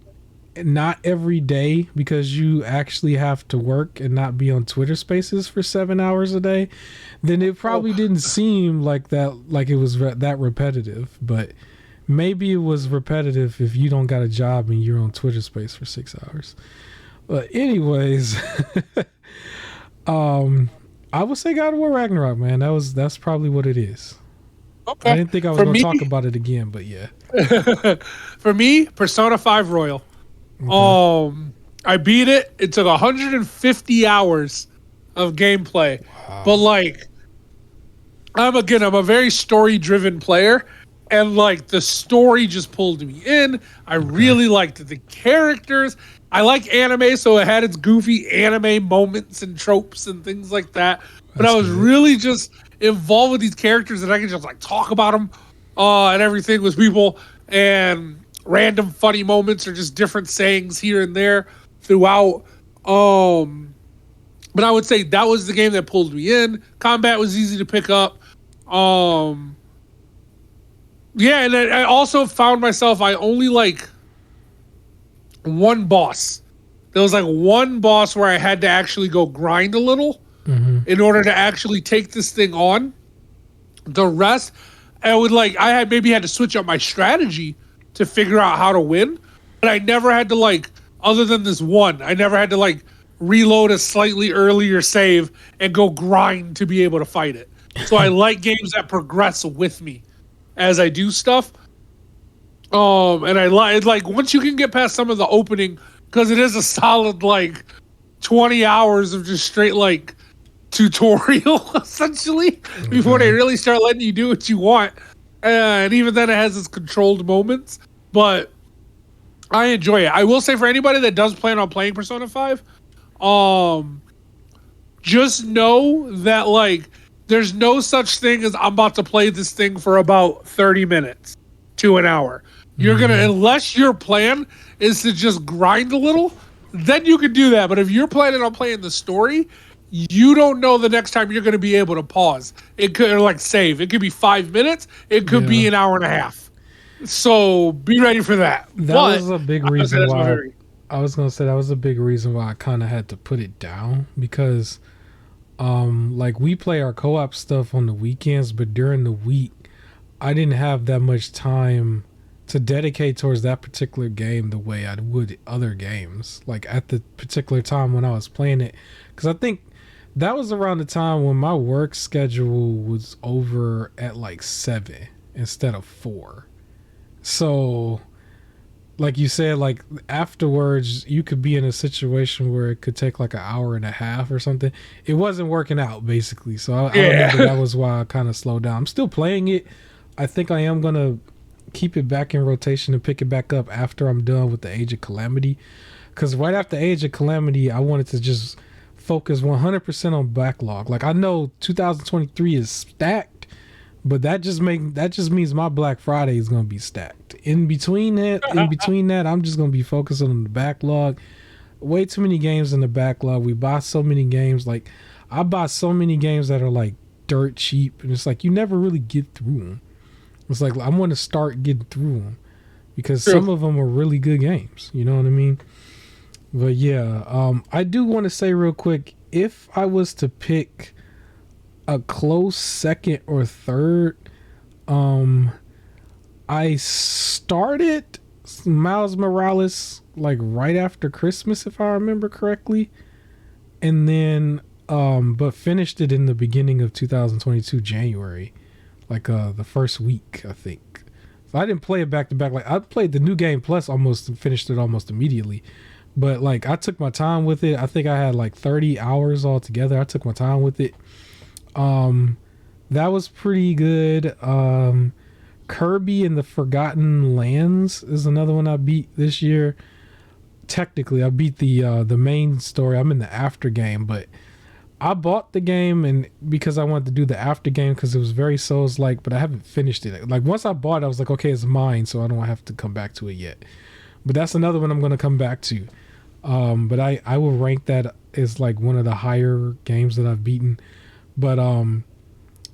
not every day, because you actually have to work and not be on Twitter Spaces for 7 hours a day, then it probably didn't seem like that, like it was that repetitive. But maybe it was repetitive if you don't got a job and you're on Twitter Space for 6 hours. But anyways, I would say God of War Ragnarok, man. That's probably what it is. Okay. I didn't think I was going to talk about it again, but yeah. For me, Persona 5 Royal. Okay. I beat it. It took 150 hours of gameplay. Wow. But like, I'm a very story-driven player, and like the story just pulled me in. I really liked the characters. I like anime, so it had its goofy anime moments and tropes and things like that. But I was really just involved with these characters, and I could just like talk about them and everything with people, and random funny moments or just different sayings here and there throughout. But I would say that was the game that pulled me in. Combat was easy to pick up. Yeah, and I also found myself, I only like one boss. There was like one boss where I had to actually go grind a little in order to actually take this thing on. The rest, I had to switch up my strategy to figure out how to win. But I never had to other than this one, I never had to reload a slightly earlier save and go grind to be able to fight it. So I like games that progress with me as I do stuff. And I like once you can get past some of the opening, because it is a solid 20 hours of just straight tutorial essentially before they really start letting you do what you want. And even then it has its controlled moments, but I enjoy it. I will say, for anybody that does plan on playing Persona 5, just know that there's no such thing as I'm about to play this thing for about 30 minutes to an hour. You're gonna, unless your plan is to just grind a little, then you can do that. But if you're planning on playing the story, you don't know the next time you're gonna be able to pause. It could save. It could be 5 minutes. It could be an hour and a half. So be ready for that. That was a big reason why. I was gonna say that was a big reason why I kind of had to put it down, because we play our co-op stuff on the weekends, but during the week I didn't have that much time to dedicate towards that particular game the way I would other games, at the particular time when I was playing it, because I think that was around the time when my work schedule was over at 7 instead of 4. So like you said, afterwards you could be in a situation where it could take an hour and a half or something. It wasn't working out basically. So I remember that was why I kind of slowed down. I'm still playing it. I think I am going to keep it back in rotation and pick it back up after I'm done with the Age of Calamity. Because right after Age of Calamity, I wanted to just focus 100% on backlog. I know 2023 is stacked, but that just means my Black Friday is going to be stacked. In between that, I'm just going to be focusing on the backlog. Way too many games in the backlog. We buy so many games. I buy so many games that are dirt cheap, and it's you never really get through them. It's I want to start getting through them, because some of them are really good games. You know what I mean? But yeah, I do want to say real quick, if I was to pick a close second or third, I started Miles Morales right after Christmas, if I remember correctly, and then but finished it in the beginning of 2022 January, the first week, I think. So I didn't play it back to back. I played the New Game Plus, finished it almost immediately. But I took my time with it. I think I had 30 hours altogether. I took my time with it. That was pretty good. Kirby and the Forgotten Lands is another one I beat this year. Technically, I beat the main story. I'm in the after game, but I bought the game and because I wanted to do the after game because it was very Souls-like, but I haven't finished it. Once I bought it, I was okay, it's mine, so I don't have to come back to it yet. But that's another one I'm going to come back to. But I will rank that as one of the higher games that I've beaten. But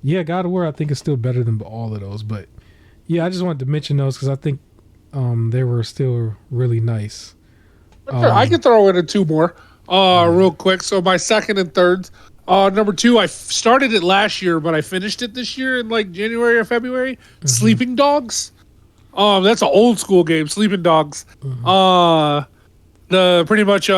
yeah, God of War I think is still better than all of those. But yeah, I just wanted to mention those because I think they were still really nice. I can throw in two more real quick. So my second and third. Number two, I started it last year, but I finished it this year in January or February. Mm-hmm. Sleeping Dogs. That's an old school game, Sleeping Dogs. Mm-hmm. The pretty much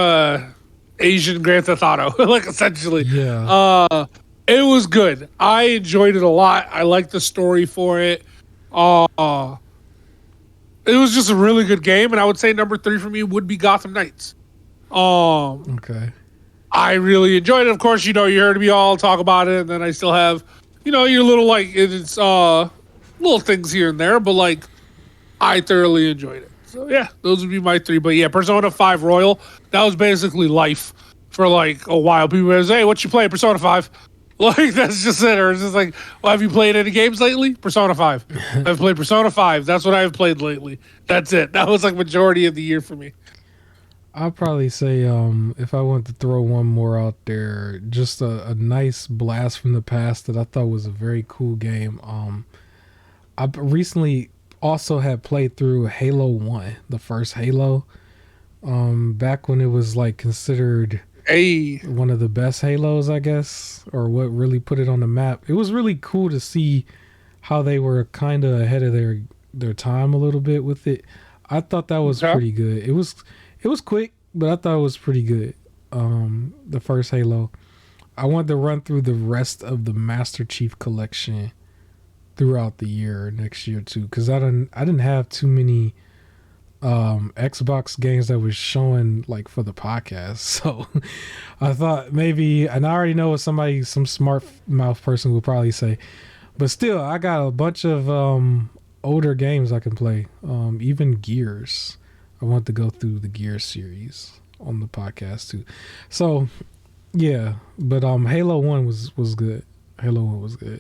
Asian Grand Theft Auto, essentially. Yeah. It was good. I enjoyed it a lot. I liked the story for it. It was just a really good game, and I would say number 3 for me would be Gotham Knights. Okay. I really enjoyed it. Of course, you heard me all talk about it, and then I still have, your little it's little things here and there, but I thoroughly enjoyed it. So yeah, those would be my 3. But yeah, Persona 5 Royal, that was basically life for a while. People were hey, what you play? Persona 5. That's just it. Or it's just well, have you played any games lately? Persona 5. I've played Persona 5. That's what I've played lately. That's it. That was majority of the year for me. I'll probably say, if I want to throw one more out there, just a nice blast from the past that I thought was a very cool game. I recently also had played through Halo 1, the first Halo, back when it was like considered Hey, one of the best Halos, I guess, or what really put it on the map. It was really cool to see how they were kind of ahead of their time a little bit with it. I thought that was okay. pretty good. It was quick, but I thought it was pretty good. The first Halo. I wanted to run through the rest of the Master Chief collection throughout the year next year too, because I didn't have too many Xbox games that was showing like for the podcast. So I thought maybe, and I already know what some smart mouth person will probably say, but still, I got a bunch of older games I can play. Even Gears. I want to go through the Gears series on the podcast too. So yeah, but Halo 1 was good. Halo 1 was good.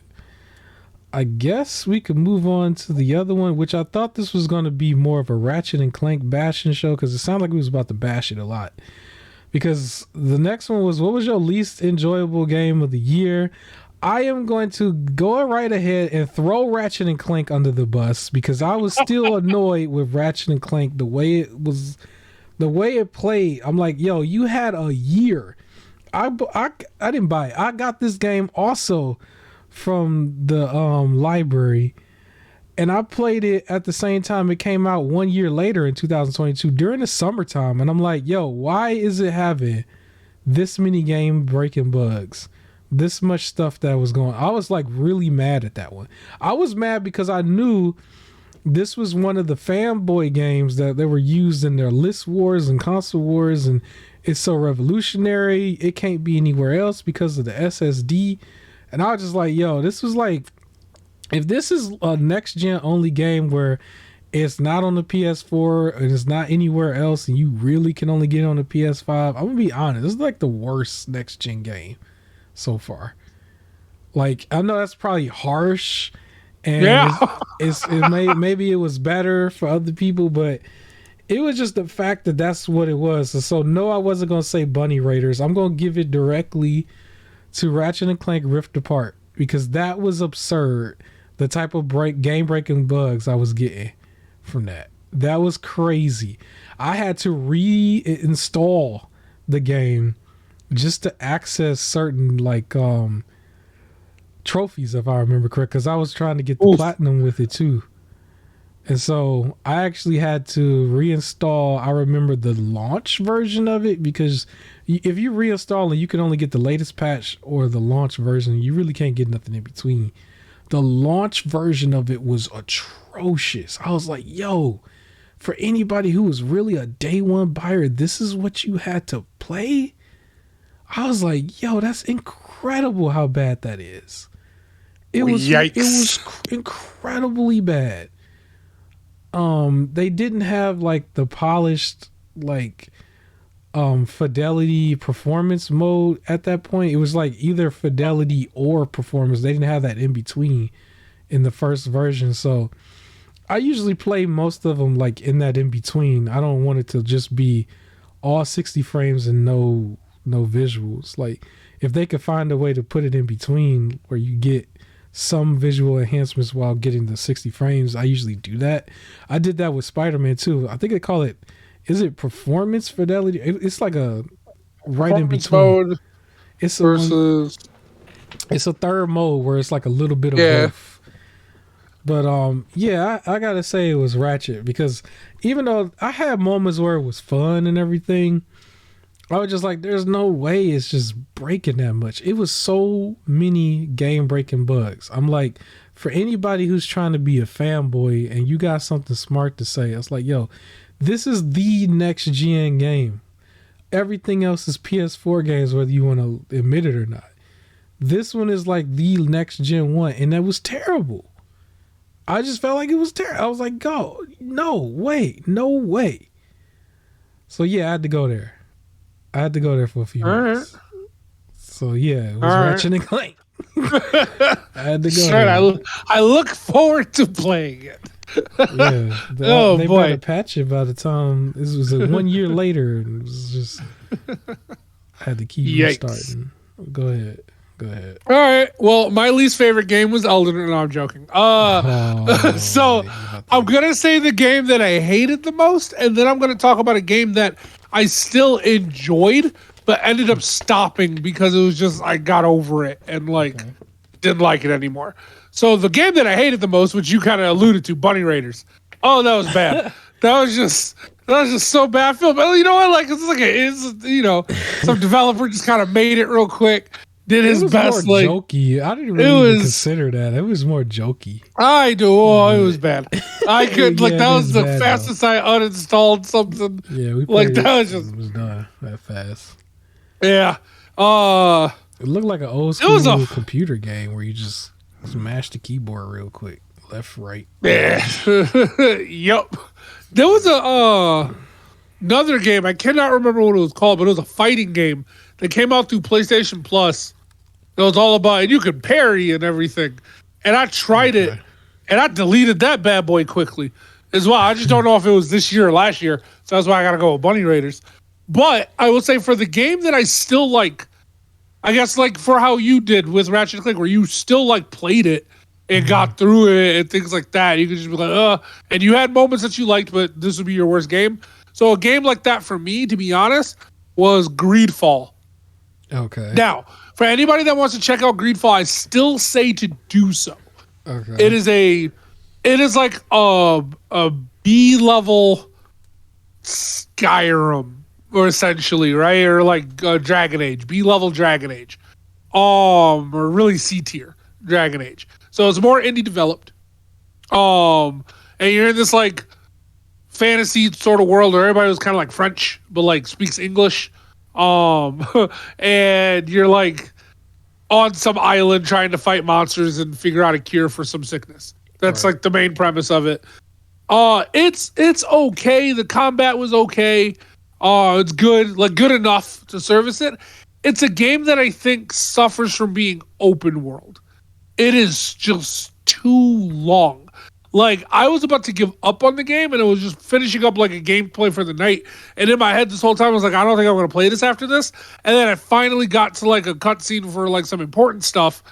I guess we could move on to the other one, which I thought this was going to be more of a Ratchet and Clank bashing show because it sounded like we was about to bash it a lot. Because the next one was, what was your least enjoyable game of the year? I am going to go right ahead and throw Ratchet and Clank under the bus because I was still annoyed with Ratchet and Clank the way it played. I'm like, yo, you had a year. I didn't buy it. I got this game also from the library, and I played it at the same time it came out 1 year later in 2022 during the summertime, and I'm like, yo, why is it having this many game breaking bugs, this much stuff that was going on? I was like really mad at that one. I was mad because I knew this was one of the fanboy games that they were used in their list wars and console wars, and it's so revolutionary it can't be anywhere else because of the SSD. And I was just like, yo, this was like, if this is a next gen only game where it's not on the PS4 and it's not anywhere else and you really can only get it on the PS5, I'm gonna be honest, this is like the worst next gen game so far. Like, I know that's probably harsh, and Yeah. maybe it was better for other people, but it was just the fact that that's what it was. So no, I wasn't gonna say Bunny Raiders. I'm gonna give it directly to Ratchet and Clank Rift Apart because that was absurd. The type of game breaking bugs I was getting from that was crazy. I had to reinstall the game just to access certain like trophies, if I remember correct, because I was trying to get the platinum with it too. And so I actually had to reinstall, I remember the launch version of it, because if you reinstall it, you can only get the latest patch or the launch version. You really can't get nothing in between. The launch version of it was atrocious. I was like, yo, for anybody who was really a day one buyer, this is what you had to play? I was like, yo, that's incredible how bad that is. Yikes. It was incredibly bad. They didn't have like the polished like fidelity performance mode at that point. It was like either fidelity or performance. They didn't have that in between in the first version. So I usually play most of them like in that in between. I don't want it to just be all 60 frames and no visuals. Like if they could find a way to put it in between where you get some visual enhancements while getting the 60 frames, I usually do that. I did that with Spider-Man too. I think they call it, is it performance fidelity? It's like a right in between mode it's versus it's a third mode where it's like a little bit of both. But yeah, I gotta say it was Ratchet, because even though I had moments where it was fun and everything, I was just like, there's no way it's just breaking that much. It was so many game breaking bugs. I'm like, for anybody who's trying to be a fanboy and you got something smart to say, it's like, yo, this is the next gen game. Everything else is PS4 games, whether you want to admit it or not. This one is like the next gen one, and that was terrible. I just felt like it was terrible. I was like, go, no way. So yeah, I had to go there. I had to go there for a few minutes. Right. So yeah, it was Ratchet and Clank. I had to go there. I look forward to playing it. Yeah, Oh they boy. better patch it by the time this was 1 year later, and it was just I had to keep Yikes. restarting. Go ahead, go ahead. All right. Well, my least favorite game was Elden Ring. No, I'm joking. Oh, So you about I'm to? gonna say the game that I hated the most, and then I'm gonna talk about a game that I still enjoyed, but ended up stopping because it was just I got over it and like Okay. didn't like it anymore. So the game that I hated the most, which you kind of alluded to, Bunny Raiders. Oh, that was bad. That was just so bad. I feel, but you know what? Like it's some developer just kind of made it real quick, did It his was more best. Like jokey. I didn't it really even was. consider that. It was more jokey. I do. Oh, it was But bad. I could like yeah, it that was is the bad though. fastest I uninstalled something. Yeah, we Like played that it was and just it was done that fast. yeah. Uh It looked like an old it was a school computer game where you just smash the keyboard real quick, left, right, yeah. B. Yup. There was a another game. I cannot remember what it was called, but it was a fighting game that came out through PlayStation Plus. It was all about and you could parry and everything. And I tried it Okay. and I deleted that bad boy quickly as well. I just don't know if it was this year or last year. So that's why I gotta go with Bunny Raiders. But I will say for the game that I still like, I guess like for how you did with Ratchet and Clank, where you still like played it and Mhm. got through it and things like that. You could just be like, and you had moments that you liked, but this would be your worst game. So a game like that for me, to be honest, was Greedfall. Okay. Now, for anybody that wants to check out Greedfall, I still say to do so. It Okay. is it is like a B level Skyrim, or essentially, right? Or like Dragon Age, B level Dragon Age, or really C tier Dragon Age. So it's more indie developed. And you're in this like fantasy sort of world where everybody was kind of like French, but like speaks English. Um, and you're like on some island trying to fight monsters and figure out a cure for some sickness. That's Right. like the main premise of it. It's okay. The combat was okay. It's good, like good enough to service it. It's a game that I think suffers from being open world. It is just too long. Like I was about to give up on the game and it was just finishing up like a gameplay for the night. And in my head this whole time I was like, I don't think I'm gonna play this after this. And then I finally got to like a cutscene for like some important stuff.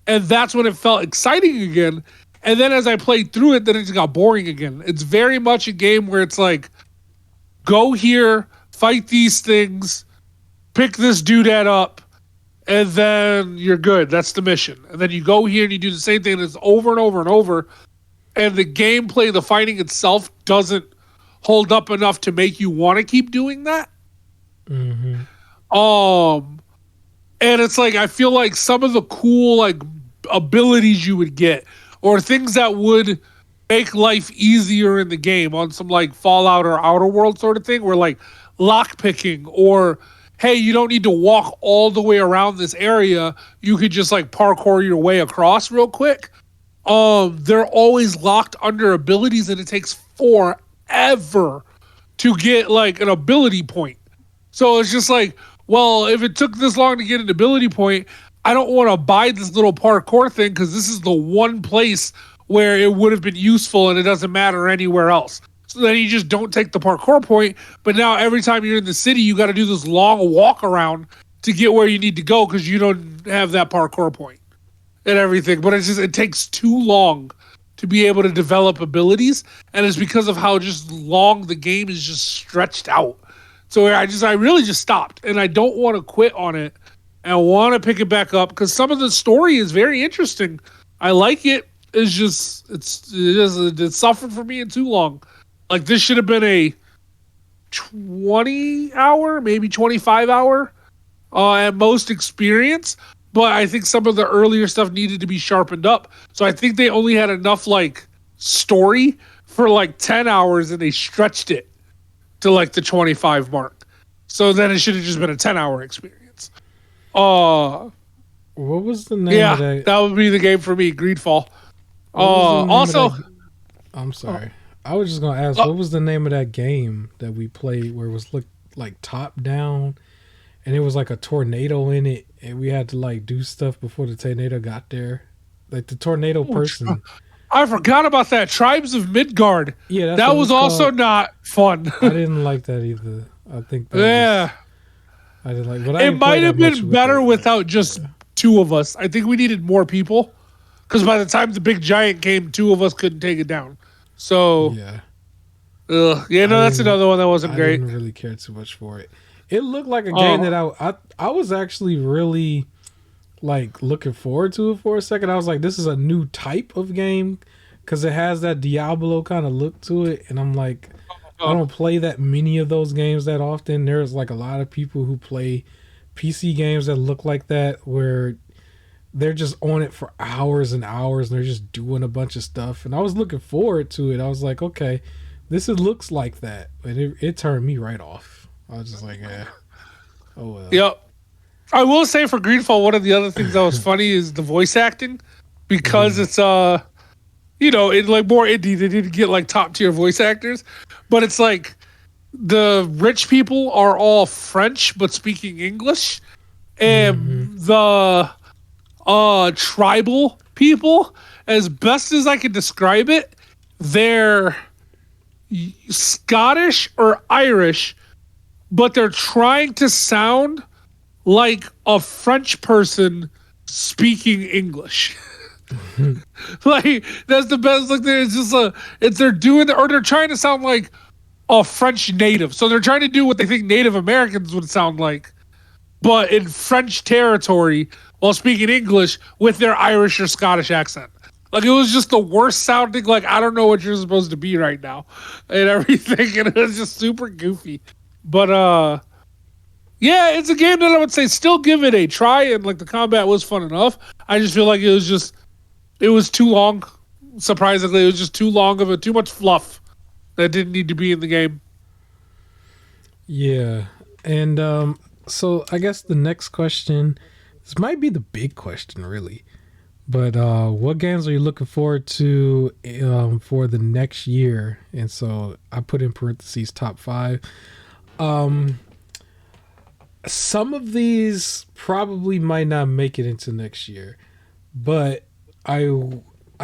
And that's when it felt exciting again. And then as I played through it, then it just got boring again. It's very much a game where it's like, go here, fight these things, pick this doodad up, and then you're good. That's the mission. And then you go here and you do the same thing, and it's over and over and over. And the gameplay, the fighting itself, doesn't hold up enough to make you want to keep doing that. Mm-hmm. Um, and it's like I feel like some of the cool like abilities you would get, or things that would make life easier in the game on some like Fallout or Outer World sort of thing, where like lock picking or hey, you don't need to walk all the way around this area. You could just like parkour your way across real quick. They're always locked under abilities and it takes forever to get like an ability point. So it's just like, well, if it took this long to get an ability point, I don't want to buy this little parkour thing because this is the one place where it would have been useful and it doesn't matter anywhere else. So then you just don't take the parkour point. But now every time you're in the city, you got to do this long walk around to get where you need to go because you don't have that parkour point and everything. But it takes too long to be able to develop abilities. And it's because of how just long the game is just stretched out. So I really just stopped, and I don't want to quit on it. I want to pick it back up because some of the story is very interesting. I like it. It's just it suffered for being too long. Like this should have been a 20 hour, maybe 25 hour at most experience. But I think some of the earlier stuff needed to be sharpened up. So I think they only had enough like story for like 10 hours, and they stretched it to like the 25 mark. So then it should have just been a 10-hour experience. Uh What was the name of yeah, that? that would be the game for me, Greedfall. What was the name of Also that? I'm uh, sorry. I was just gonna ask, uh, what was the name of that game that we played where it was look like top down, and it was like a tornado in it, and we had to like do stuff before the tornado got there. Like the tornado which, person. I forgot about that. Tribes of Midgard. Yeah, that was also not fun. I didn't like that either. I think that yeah. I didn't like, but I It didn't play might have that much been with better it, without just two of us. I think we needed more people because by the time the big giant came, two of us couldn't take it down. So, yeah. Yeah, no, that's another one that wasn't great. I didn't really care too much for it. It looked like a game that I was actually really like looking forward to it for a second. I was like, this is a new type of game because it has that Diablo kind of look to it, and I'm like, I don't play that many of those games that often. There's like a lot of people who play PC games that look like that where they're just on it for hours and hours and they're just doing a bunch of stuff. And I was looking forward to it. I was like, okay, looks like that, but it turned me right off. I was just like, yeah, oh well. Yep. I will say for Greedfall, one of the other things that was funny is the voice acting, because it's it's like more indie. They didn't get like top tier voice actors, but it's like the rich people are all French but speaking English, and the tribal people, as best as I can describe it, they're Scottish or Irish, but they're trying to sound like a French person speaking English. Like that's the best. Like there's just they're doing or they're trying to sound like a French native. So they're trying to do what they think Native Americans would sound like, but in French territory while speaking English with their Irish or Scottish accent. Like it was just the worst sounding. Like I don't know what you're supposed to be right now, and everything. And it was just super goofy. But yeah, it's a game that I would say still give it a try. And like the combat was fun enough. I just feel like it was too long. Surprisingly, it was just too much fluff that didn't need to be in the game. Yeah, and so I guess the next question, this might be the big question, really. But what games are you looking forward to for the next year? And so I put in parentheses top 5. Some of these probably might not make it into next year, but I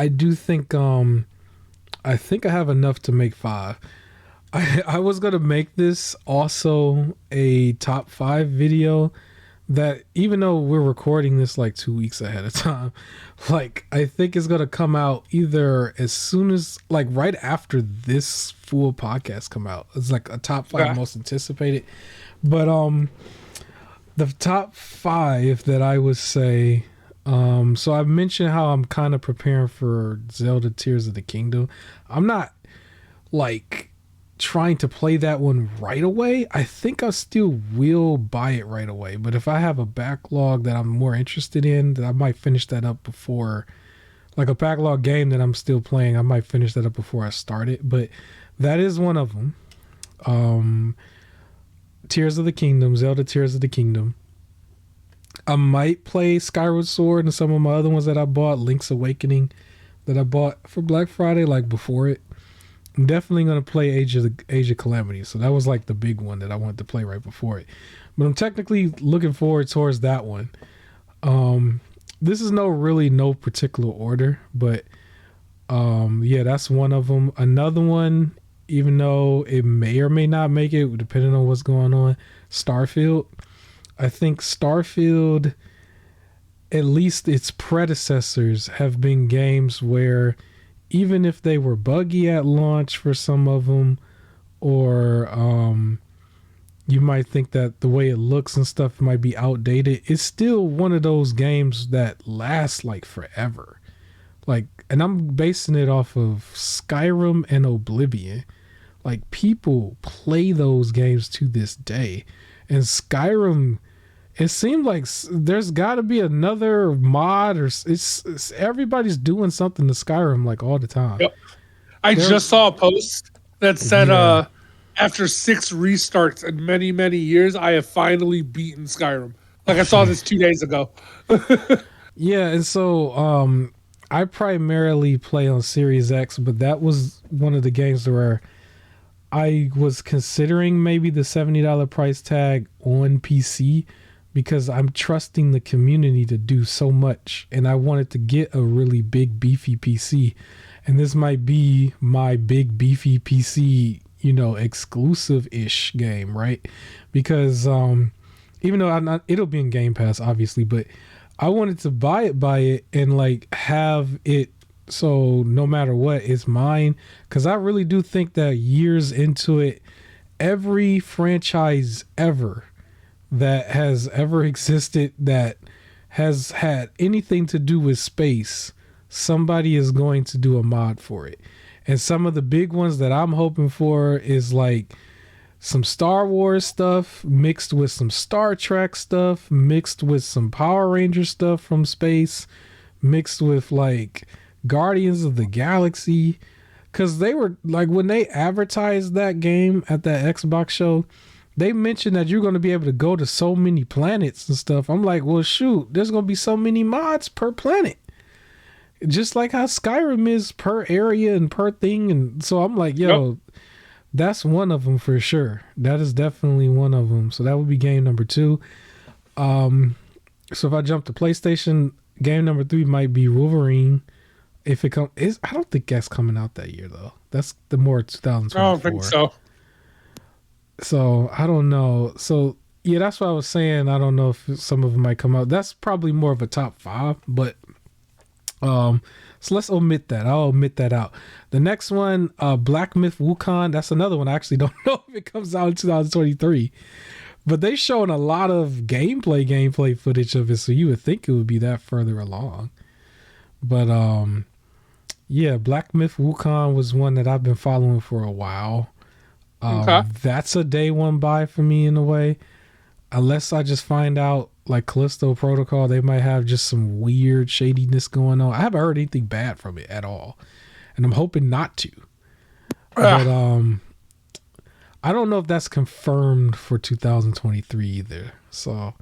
do think I think I have enough to make 5. I was gonna make this also a top 5 video. That even though we're recording this like 2 weeks ahead of time, like I think it's gonna come out either as soon as like right after this full podcast come out. It's like a top 5 most anticipated. But the top 5 that I would say, so I've mentioned how I'm kind of preparing for Zelda Tears of the Kingdom. I'm not like trying to play that one right away. I think I still will buy it right away, but if I have a backlog that I'm more interested in, that I might finish that up before, like a backlog game that I'm still playing, I might finish that up before I start it. But that is one of them. Tears of the Kingdom, Zelda Tears of the Kingdom. I might play Skyward Sword and some of my other ones that I bought, Link's Awakening, that I bought for Black Friday, like before it. I'm definitely going to play Age of Calamity. So that was like the big one that I wanted to play right before it. But I'm technically looking forward towards that one. This is no particular order, but yeah, that's one of them. Another one, even though it may or may not make it, depending on what's going on, Starfield. I think Starfield, at least its predecessors, have been games where even if they were buggy at launch for some of them, or you might think that the way it looks and stuff might be outdated, it's still one of those games that lasts like forever. Like, and I'm basing it off of Skyrim and Oblivion. Like, people play those games to this day. And Skyrim, it seemed like there's got to be another mod, or it's everybody's doing something to Skyrim like all the time. Yep. I just saw a post that said, after 6 restarts in many, many years, I have finally beaten Skyrim. Like I saw this 2 days ago. Yeah, and so I primarily play on Series X, but that was one of the games where I was considering maybe the $70 price tag on PC, because I'm trusting the community to do so much, and I wanted to get a really big beefy PC, and this might be my big beefy PC, exclusive ish game, right? Because even though it'll be in Game Pass, obviously, but I wanted to buy it, and like have it so no matter what, it's mine. Because I really do think that years into it, every franchise ever that has ever existed that has had anything to do with space, somebody is going to do a mod for it. And some of the big ones that I'm hoping for is like some Star Wars stuff mixed with some Star Trek stuff, mixed with some Power Ranger stuff from space, mixed with like Guardians of the Galaxy. Because they were like, when they advertised that game at that Xbox show, they mentioned that you're going to be able to go to so many planets and stuff. I'm like, well, shoot, there's going to be so many mods per planet. Just like how Skyrim is per area and per thing. And so I'm like, yo, that's one of them for sure. That is definitely one of them. So that would be game number 2. So if I jump to PlayStation, game number 3 might be Wolverine. If it comes, I don't think that's coming out that year though. That's the more 2024. I don't think so. So I don't know. So yeah, that's what I was saying. I don't know if some of them might come out. That's probably more of a top 5, but so let's omit that. I'll omit that out. The next one, Black Myth Wukong. That's another one. I actually don't know if it comes out in 2023, but they showing a lot of gameplay footage of it. So you would think it would be that further along, but yeah, Black Myth Wukong was one that I've been following for a while. Okay. That's a day one buy for me in a way, unless I just find out like Callisto Protocol, they might have just some weird shadiness going on. I haven't heard anything bad from it at all, and I'm hoping not to. But I don't know if that's confirmed for 2023 either. So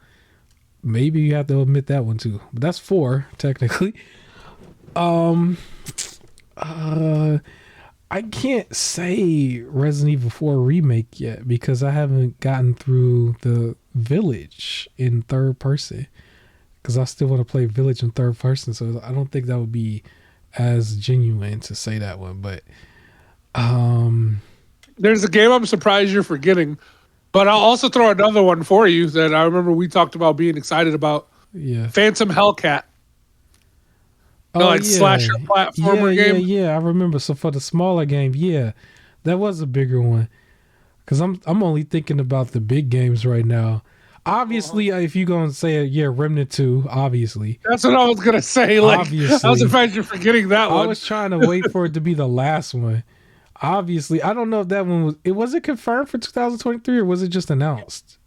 maybe you have to admit that one too. But that's 4 technically. I can't say Resident Evil 4 remake yet because I haven't gotten through the Village in third person, because I still want to play Village in third person, so I don't think that would be as genuine to say that one. But there's a game I'm surprised you're forgetting, but I'll also throw another one for you that I remember we talked about being excited about. Yeah, Phantom Hellcat. Slasher platformer game. Yeah, I remember. So for the smaller game, yeah, that was a bigger one. Because I'm only thinking about the big games right now. Obviously, if you're going to say it, yeah, Remnant 2, obviously. That's what I was going to say. Like, obviously. I was surprised you're forgetting that one. I was trying to wait for it to be the last one. Obviously, I don't know if that one was it confirmed for 2023 or was it just announced?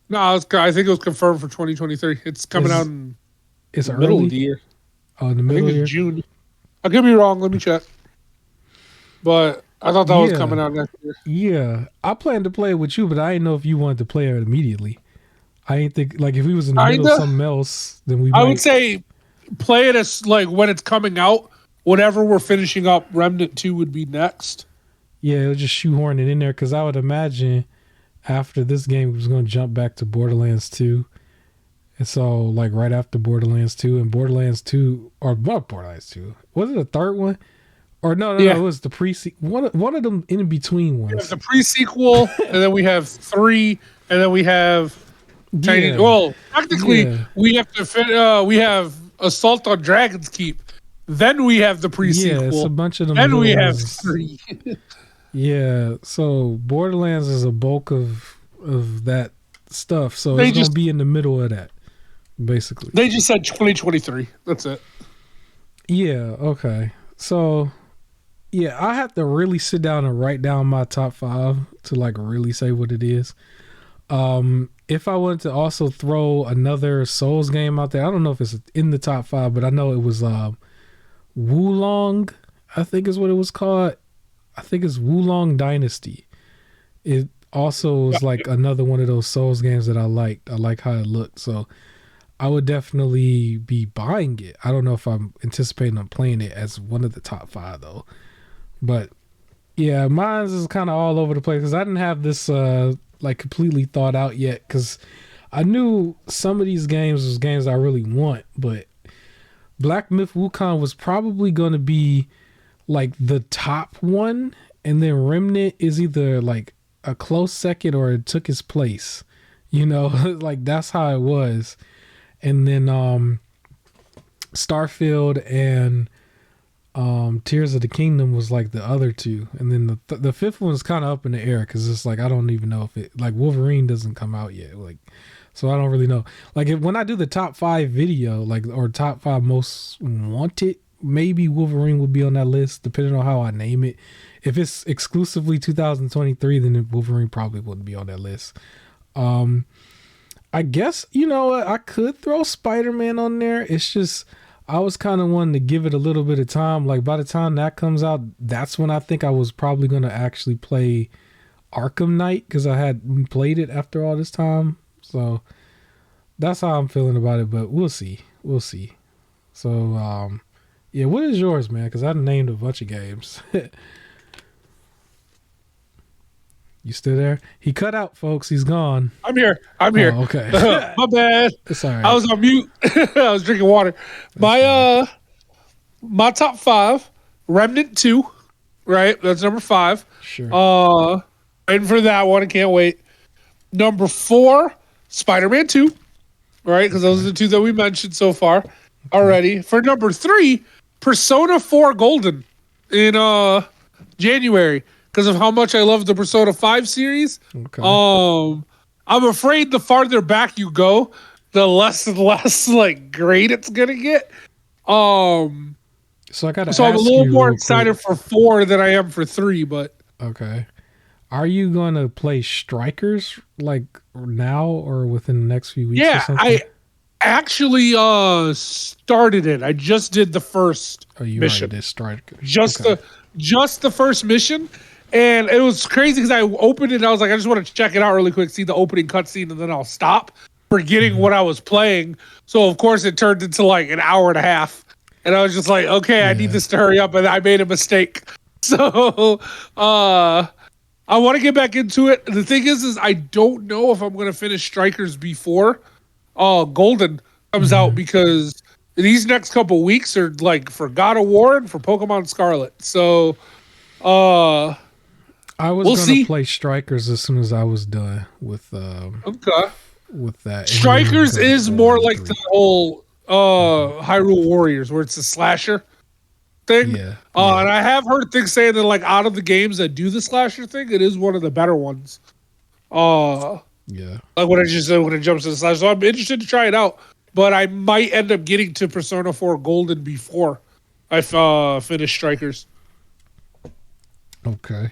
No, I think it was confirmed for 2023. It's coming out in the middle of the year. Oh, in the middle of the year? June. I could be wrong. Let me check. But I thought that was coming out next year. Yeah. I planned to play it with you, but I didn't know if you wanted to play it immediately. I didn't think, like, if we was in the middle of something else, then we might. I would say play it as, like, when it's coming out. Whenever we're finishing up, Remnant 2 would be next. Yeah, it'll just shoehorn it in there, because I would imagine after this game, it was going to jump back to Borderlands 2. And so, like, right after Borderlands 2 and Borderlands 2, or not Borderlands 2, was it a third one? Or no, it was the pre-sequel. One of them in between ones. We have the pre-sequel, and then we have 3, and then we have Tiny. Well, technically, we have to we have Assault on Dragon's Keep. Then we have the pre-sequel. Yeah, it's a bunch of them. Then we have 3. Yeah, so Borderlands is a bulk of that stuff. So it's going to be in the middle of that, basically. They just said 2023. That's it. Yeah, okay. So, yeah, I have to really sit down and write down my top 5 to, like, really say what it is. If I wanted to also throw another Souls game out there, I don't know if it's in the top 5, but I know it was Wulong, I think is what it was called. I think it's Wulong Dynasty. It also was like another one of those Souls games that I liked. I like how it looked. So I would definitely be buying it. I don't know if I'm anticipating on playing it as one of the top 5 though. But yeah, mine is kind of all over the place because I didn't have this like completely thought out yet, because I knew some of these games was games I really want, but Black Myth Wukong was probably going to be like the top one, and then Remnant is either like a close second or it took his place. You know, like that's how it was. And then Starfield and Tears of the Kingdom was like the other two, and then the fifth one's kind of up in the air because it's like I don't even know if it, like, Wolverine doesn't come out yet, like, so I don't really know. Like when I do the top 5 video, like, or top 5 most wanted, maybe Wolverine would be on that list depending on how I name it. If it's exclusively 2023, then Wolverine probably wouldn't be on that list. I guess, you know, I could throw Spider-Man on there. It's just I was kind of wanting to give it a little bit of time. Like by the time that comes out, that's when I think I was probably going to actually play Arkham Knight, because I had played it after all this time. So that's how I'm feeling about it, but we'll see. We'll see. So, yeah, what is yours, man? Because I named a bunch of games. You still there? He cut out, folks. He's gone. I'm here. I'm here. Oh, okay. My bad. It's all right. I was on mute. I was drinking water. My top 5, Remnant 2, right? That's number 5. Sure. Waiting for that one. I can't wait. Number 4, Spider-Man 2, right? Because those are the two that we mentioned so far already. For number 3, Persona 4 Golden in January, because of how much I love the Persona 5 series. Okay. I'm afraid the farther back you go, the less and less like great it's gonna get. So I gotta. So I'm a little more excited for 4 than I am for 3. But okay, are you gonna play Strikers like now or within the next few weeks? Yeah, or something? I actually started it. I just did the first mission. Did Strikers. Just the first mission. And it was crazy because I opened it and I was like, I just want to check it out really quick, see the opening cutscene, and then I'll stop, forgetting what I was playing. So, of course, it turned into like an hour and a half. And I was just like, okay, I need this to hurry up. And I made a mistake. So, I want to get back into it. The thing is I don't know if I'm going to finish Strikers before Golden comes out, because these next couple weeks are like for God of War and for Pokemon Scarlet. So, I was going to play Strikers as soon as I was done with with that. Strikers is more like the whole Hyrule Warriors, where it's a slasher thing. Yeah. And I have heard things saying that, like, out of the games that do the slasher thing, it is one of the better ones. Yeah. Like what I just said when it jumps to the slasher. So I'm interested to try it out, but I might end up getting to Persona 4 Golden before I finish Strikers. Okay.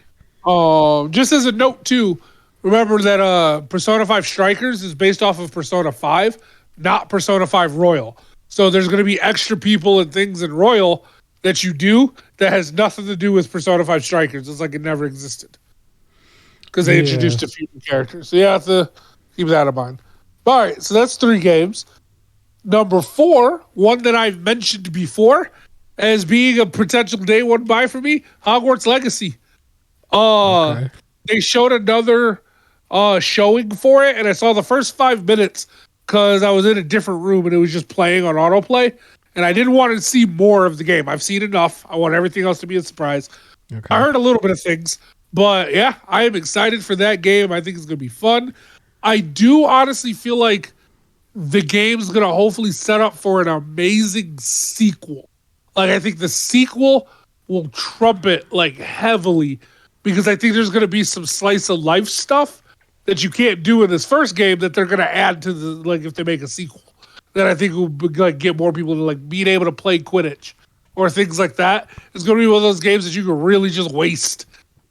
Just as a note too, remember that Persona 5 Strikers is based off of Persona 5, not Persona 5 Royal. So there's going to be extra people and things in Royal that you do that has nothing to do with Persona 5 Strikers. It's like it never existed, because they introduced a few new characters. So you have to keep that in mind. All right, so that's 3 games. Number 4, one that I've mentioned before as being a potential day one buy for me, Hogwarts Legacy. They showed another showing for it, and I saw the first 5 minutes because I was in a different room and it was just playing on autoplay, and I didn't want to see more of the game. I've seen enough. I want everything else to be a surprise. Okay. I heard a little bit of things, but yeah, I am excited for that game. I think it's going to be fun. I do honestly feel like the game's going to hopefully set up for an amazing sequel. Like, I think the sequel will trump it like heavily, because I think there's going to be some slice of life stuff that you can't do in this first game that they're going to add to the, like, if they make a sequel, that I think will like get more people to like being able to play Quidditch or things like that. It's going to be one of those games that you can really just waste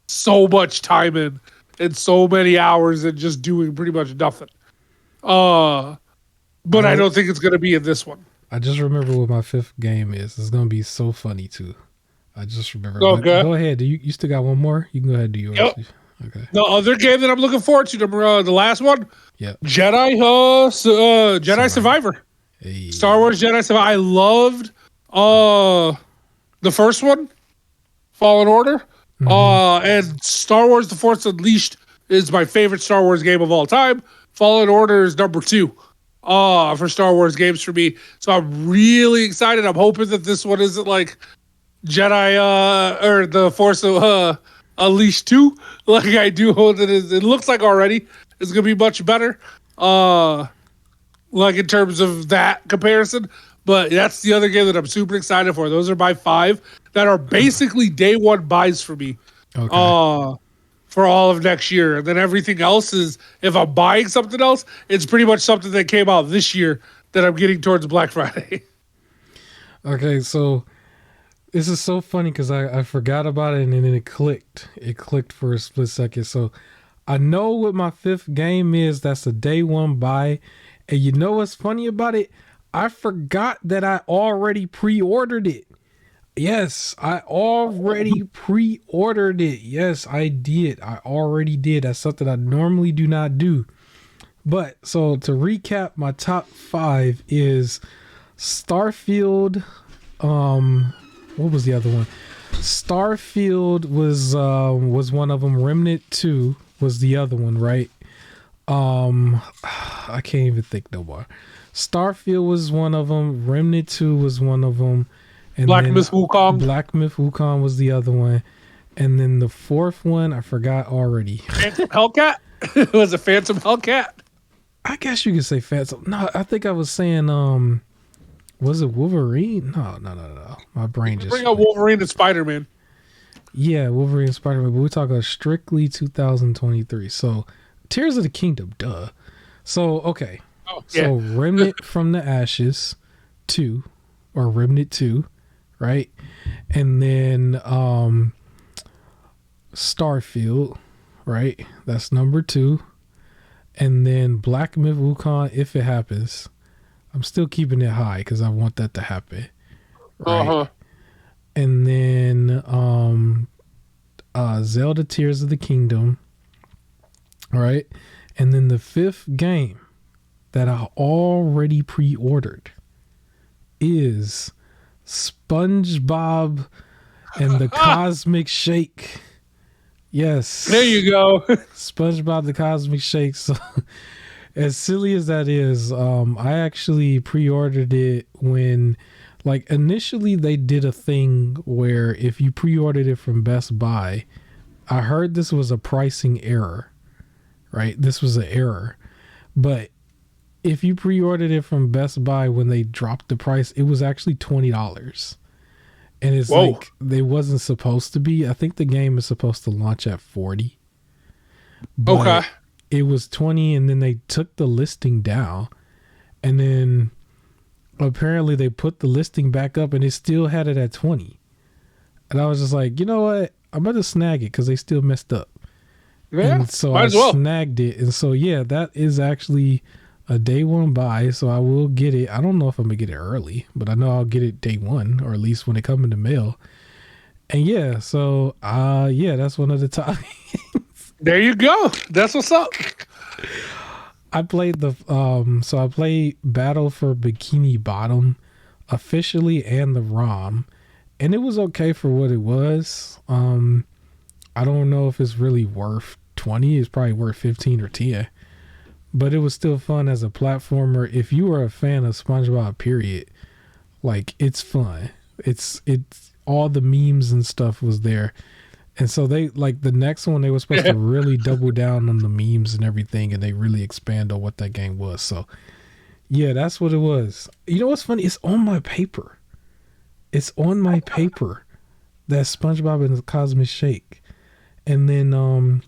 so much time in and so many hours and just doing pretty much nothing. But I don't think it's going to be in this one. I just remember what my 5th game is. It's going to be so funny too. I just remember. Okay. Go ahead. You still got one more? You can go ahead and do yours. Yep. Okay. The other game that I'm looking forward to, the last one. Yep. Jedi Survivor. Hey. Star Wars Jedi Survivor. I loved the first one, Fallen Order. And Star Wars The Force Unleashed is my favorite Star Wars game of all time. Fallen Order is number 2 for Star Wars games for me. So I'm really excited. I'm hoping that this one isn't like Jedi or the Force Unleashed 2. Like I do hope that it looks like already it's gonna be much better. Like in terms of that comparison. But that's the other game that I'm super excited for. Those are my 5 that are basically day one buys for me. Okay. For all of next year. And then everything else is, if I'm buying something else, it's pretty much something that came out this year that I'm getting towards Black Friday. Okay, so this is so funny because I forgot about it and then it clicked. It clicked for a split second. So I know what my 5th game is. That's a day one buy. And you know what's funny about it? I forgot that I already pre-ordered it. Yes, I already pre-ordered it. Yes, I did. I already did. That's something I normally do not do. But so to recap, my top 5 is Starfield. What was the other one? Starfield was one of them. Remnant 2 was the other one, right? I can't even think no more. Starfield was one of them. Remnant 2 was one of them. And Black Myth Wukong. Black Myth Wukong was the other one. And then the 4th one, I forgot already. Phantom Hellcat? Was it Phantom Hellcat? I guess you could say Phantom. No, I think I was saying, was it Wolverine? No. My brain just... Bring up Wolverine and Spider-Man. Yeah, Wolverine and Spider-Man. But we're talking strictly 2023. So, Tears of the Kingdom, duh. So, okay. Oh, yeah. So, Remnant from the Ashes 2, or Remnant 2. Right, and then Starfield, right? That's number 2, and then Black Myth Wukong. If it happens, I'm still keeping it high because I want that to happen. Right, and then Zelda Tears of the Kingdom, right, and then the 5th game that I already pre-ordered is SpongeBob and the Cosmic Shake. Yes. There you go. SpongeBob the Cosmic Shake. So, as silly as that is, I actually pre-ordered it when, like, initially they did a thing where if you pre-ordered it from Best Buy, I heard this was a pricing error, right? This was an error. But if you pre-ordered it from Best Buy when they dropped the price, it was actually $20. And it's like, they wasn't supposed to be. I think the game is supposed to launch at $40. But okay. It was $20, and then they took the listing down. And then apparently they put the listing back up, and it still had it at $20. And I was just like, you know what? I'm about to snag it because they still messed up. Yeah, and so I snagged it. And so, yeah, that is actually a day one buy, so I will get it. I don't know if I'm gonna get it early, but I know I'll get it day one, or at least when it comes in the mail. And yeah, so yeah, that's one of the top. There you go. That's what's up. I played so I played Battle for Bikini Bottom officially and the ROM, and it was okay for what it was. I don't know if it's really worth 20. It's probably worth 15 or 10. But it was still fun as a platformer. If you were a fan of SpongeBob, period, like, it's fun. It's all the memes and stuff was there. And so they, like, the next one, they were supposed to really double down on the memes and everything, and they really expand on what that game was. So, yeah, that's what it was. You know what's funny? It's on my paper. It's on my paper. That's SpongeBob and the Cosmic Shake. And then,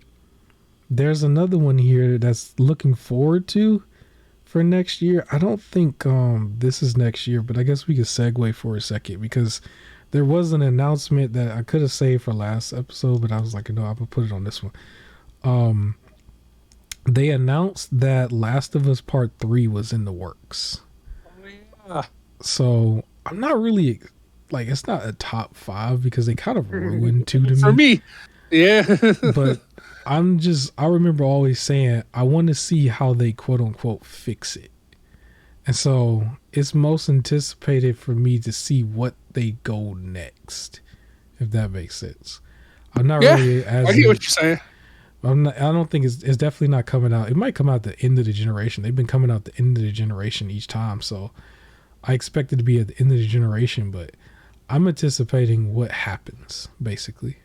there's another one here that's looking forward to for next year. I don't think this is next year, but I guess we could segue for a second because there was an announcement that I could have saved for last episode, but I was like, no, I'm gonna put it on this one. They announced that Last of Us Part 3 was in the works. Yeah. So I'm not really like, it's not a top 5 because they kind of ruined 2 to me. For me, yeah. But I remember always saying, I want to see how they quote unquote fix it. And so it's most anticipated for me to see what they go next, if that makes sense. I'm not really as... I get what you're saying. I don't think it's definitely not coming out. It might come out at the end of the generation. They've been coming out the end of the generation each time, so I expect it to be at the end of the generation. But I'm anticipating what happens basically.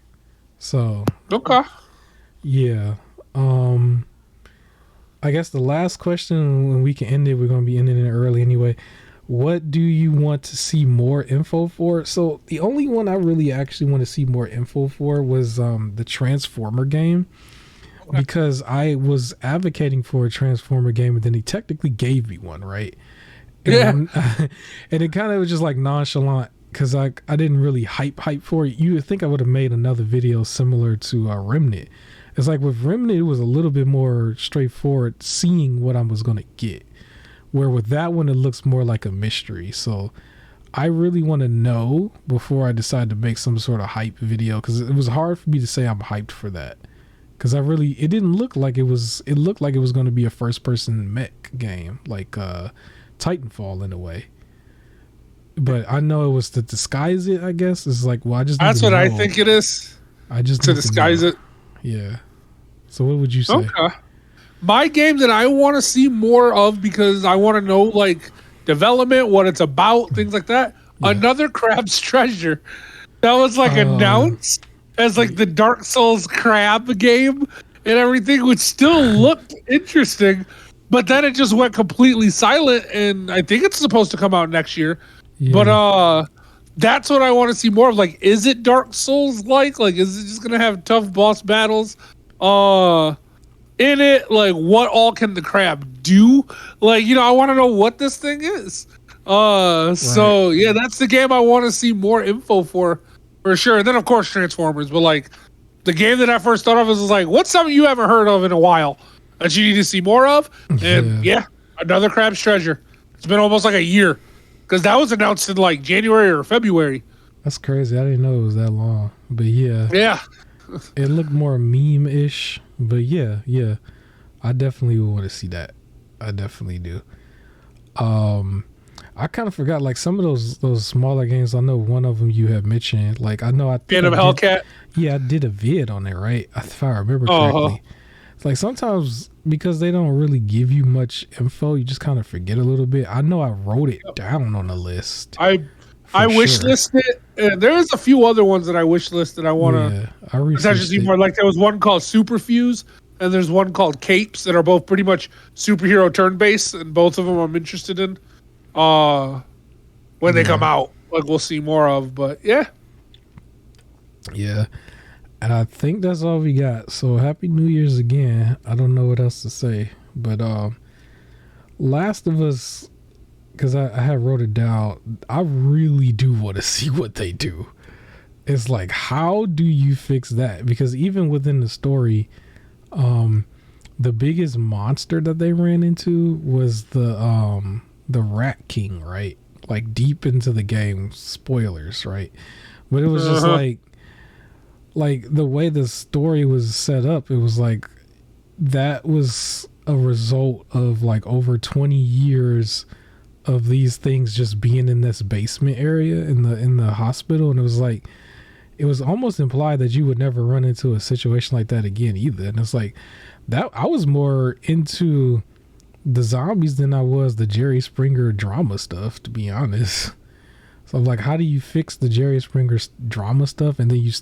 So Okay. yeah. I guess the last question, when we can end it, we're gonna be ending it early anyway. What do you want to see more info for? So the only one I really actually want to see more info for was the Transformer game, because I was advocating for a Transformer game, and then he technically gave me one, right? And, and it kind of was just like nonchalant because I didn't really hype for it. You would think I would have made another video similar to Remnant. It's like with Remnant, it was a little bit more straightforward seeing what I was going to get. Where with that one, it looks more like a mystery. So I really want to know before I decide to make some sort of hype video, because it was hard for me to say I'm hyped for that. Because it didn't look like it looked like it was going to be a first person mech game, like Titanfall in a way. But I know it was to disguise it, I guess. It's like, well, I just That's what I think it is. I just to disguise it. Yeah. So what would you say? Okay. My game that I want to see more of, because I want to know like development, what it's about, things like that. Yeah. Another Crab's Treasure. That was like announced as like the Dark Souls crab game and everything, which still looked interesting, but then it just went completely silent, and I think it's supposed to come out next year. Yeah. But that's what I want to see more of. Like, is it Dark Souls like? Like, is it just gonna have tough boss battles? In it, like, what all can the crab do? Like, I want to know what this thing is. Right. So yeah, that's the game I want to see more info for sure. And then of course Transformers, but like the game that I first thought of is like, what's something you haven't heard of in a while that you need to see more of? And yeah, another Crab's Treasure. It's been almost like a year, because that was announced in like January or February. That's crazy. I didn't know it was that long. But yeah. It looked more meme-ish, but yeah. I definitely would want to see that. I definitely do. I kind of forgot, like, some of those smaller games. I know one of them you had mentioned. Like, I know Phantom Hellcat. Yeah, I did a vid on it, right? If I remember correctly. It's like sometimes because they don't really give you much info, you just kind of forget a little bit. I know I wrote it down on the list. I wish listed. There's a few other ones that I wish listed. I want to. Yeah, more. Like there was one called Superfuse, and there's one called Capes that are both pretty much superhero turn based, and both of them I'm interested in. When they come out, like we'll see more of. But yeah. And I think that's all we got. So happy New Year's again. I don't know what else to say, but Last of Us. Because I had wrote it down. I really do want to see what they do. It's like, how do you fix that? Because even within the story, the biggest monster that they ran into was the Rat King, right? Like deep into the game, spoilers, right? But it was just like the way the story was set up, it was like that was a result of like over 20 years of these things just being in this basement area in the hospital. And it was like, it was almost implied that you would never run into a situation like that again either. And it's like that I was more into the zombies than I was the Jerry Springer drama stuff, to be honest. So I'm like, how do you fix the Jerry Springer drama stuff, and then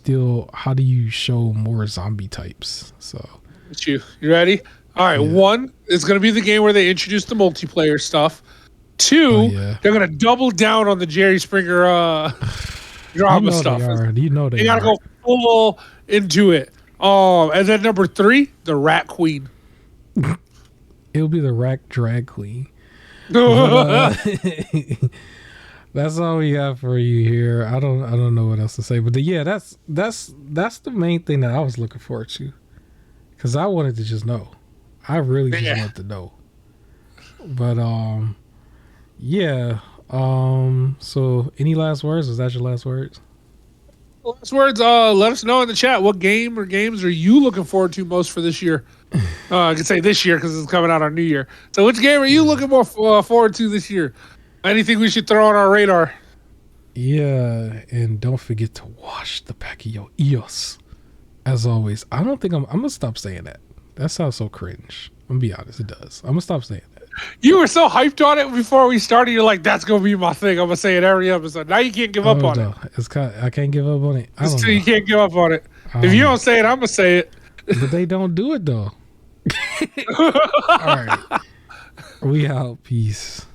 how do you show more zombie types? So you ready? All right. Yeah. One is going to be the game where they introduce the multiplayer stuff. Two, they're going to double down on the Jerry Springer drama stuff. They got to go full into it. And then number 3, the Rat Queen. It'll be the Rat Drag Queen. But, that's all we got for you here. I don't know what else to say, but that's the main thing that I was looking forward to, because I wanted to just know. I really just wanted to know. But so any last words? Was that your last words? Last words. Let us know in the chat what game or games are you looking forward to most for this year. I can say this year because it's coming out on New Year. So which game are you looking more forward to this year? Anything we should throw on our radar? Yeah, and don't forget to wash the back of your ears. As always, I don't think I'm gonna stop saying that. That sounds so cringe. I'm gonna be honest, it does. I'm gonna stop saying that. You were so hyped on it before we started. You're like, "That's gonna be my thing. I'm gonna say it every episode." Now you can't give up on it. It's I can't give up on it. I don't know. You can't give up on it. If you don't say it, I'm gonna say it. But they don't do it though. All right, we out. Peace.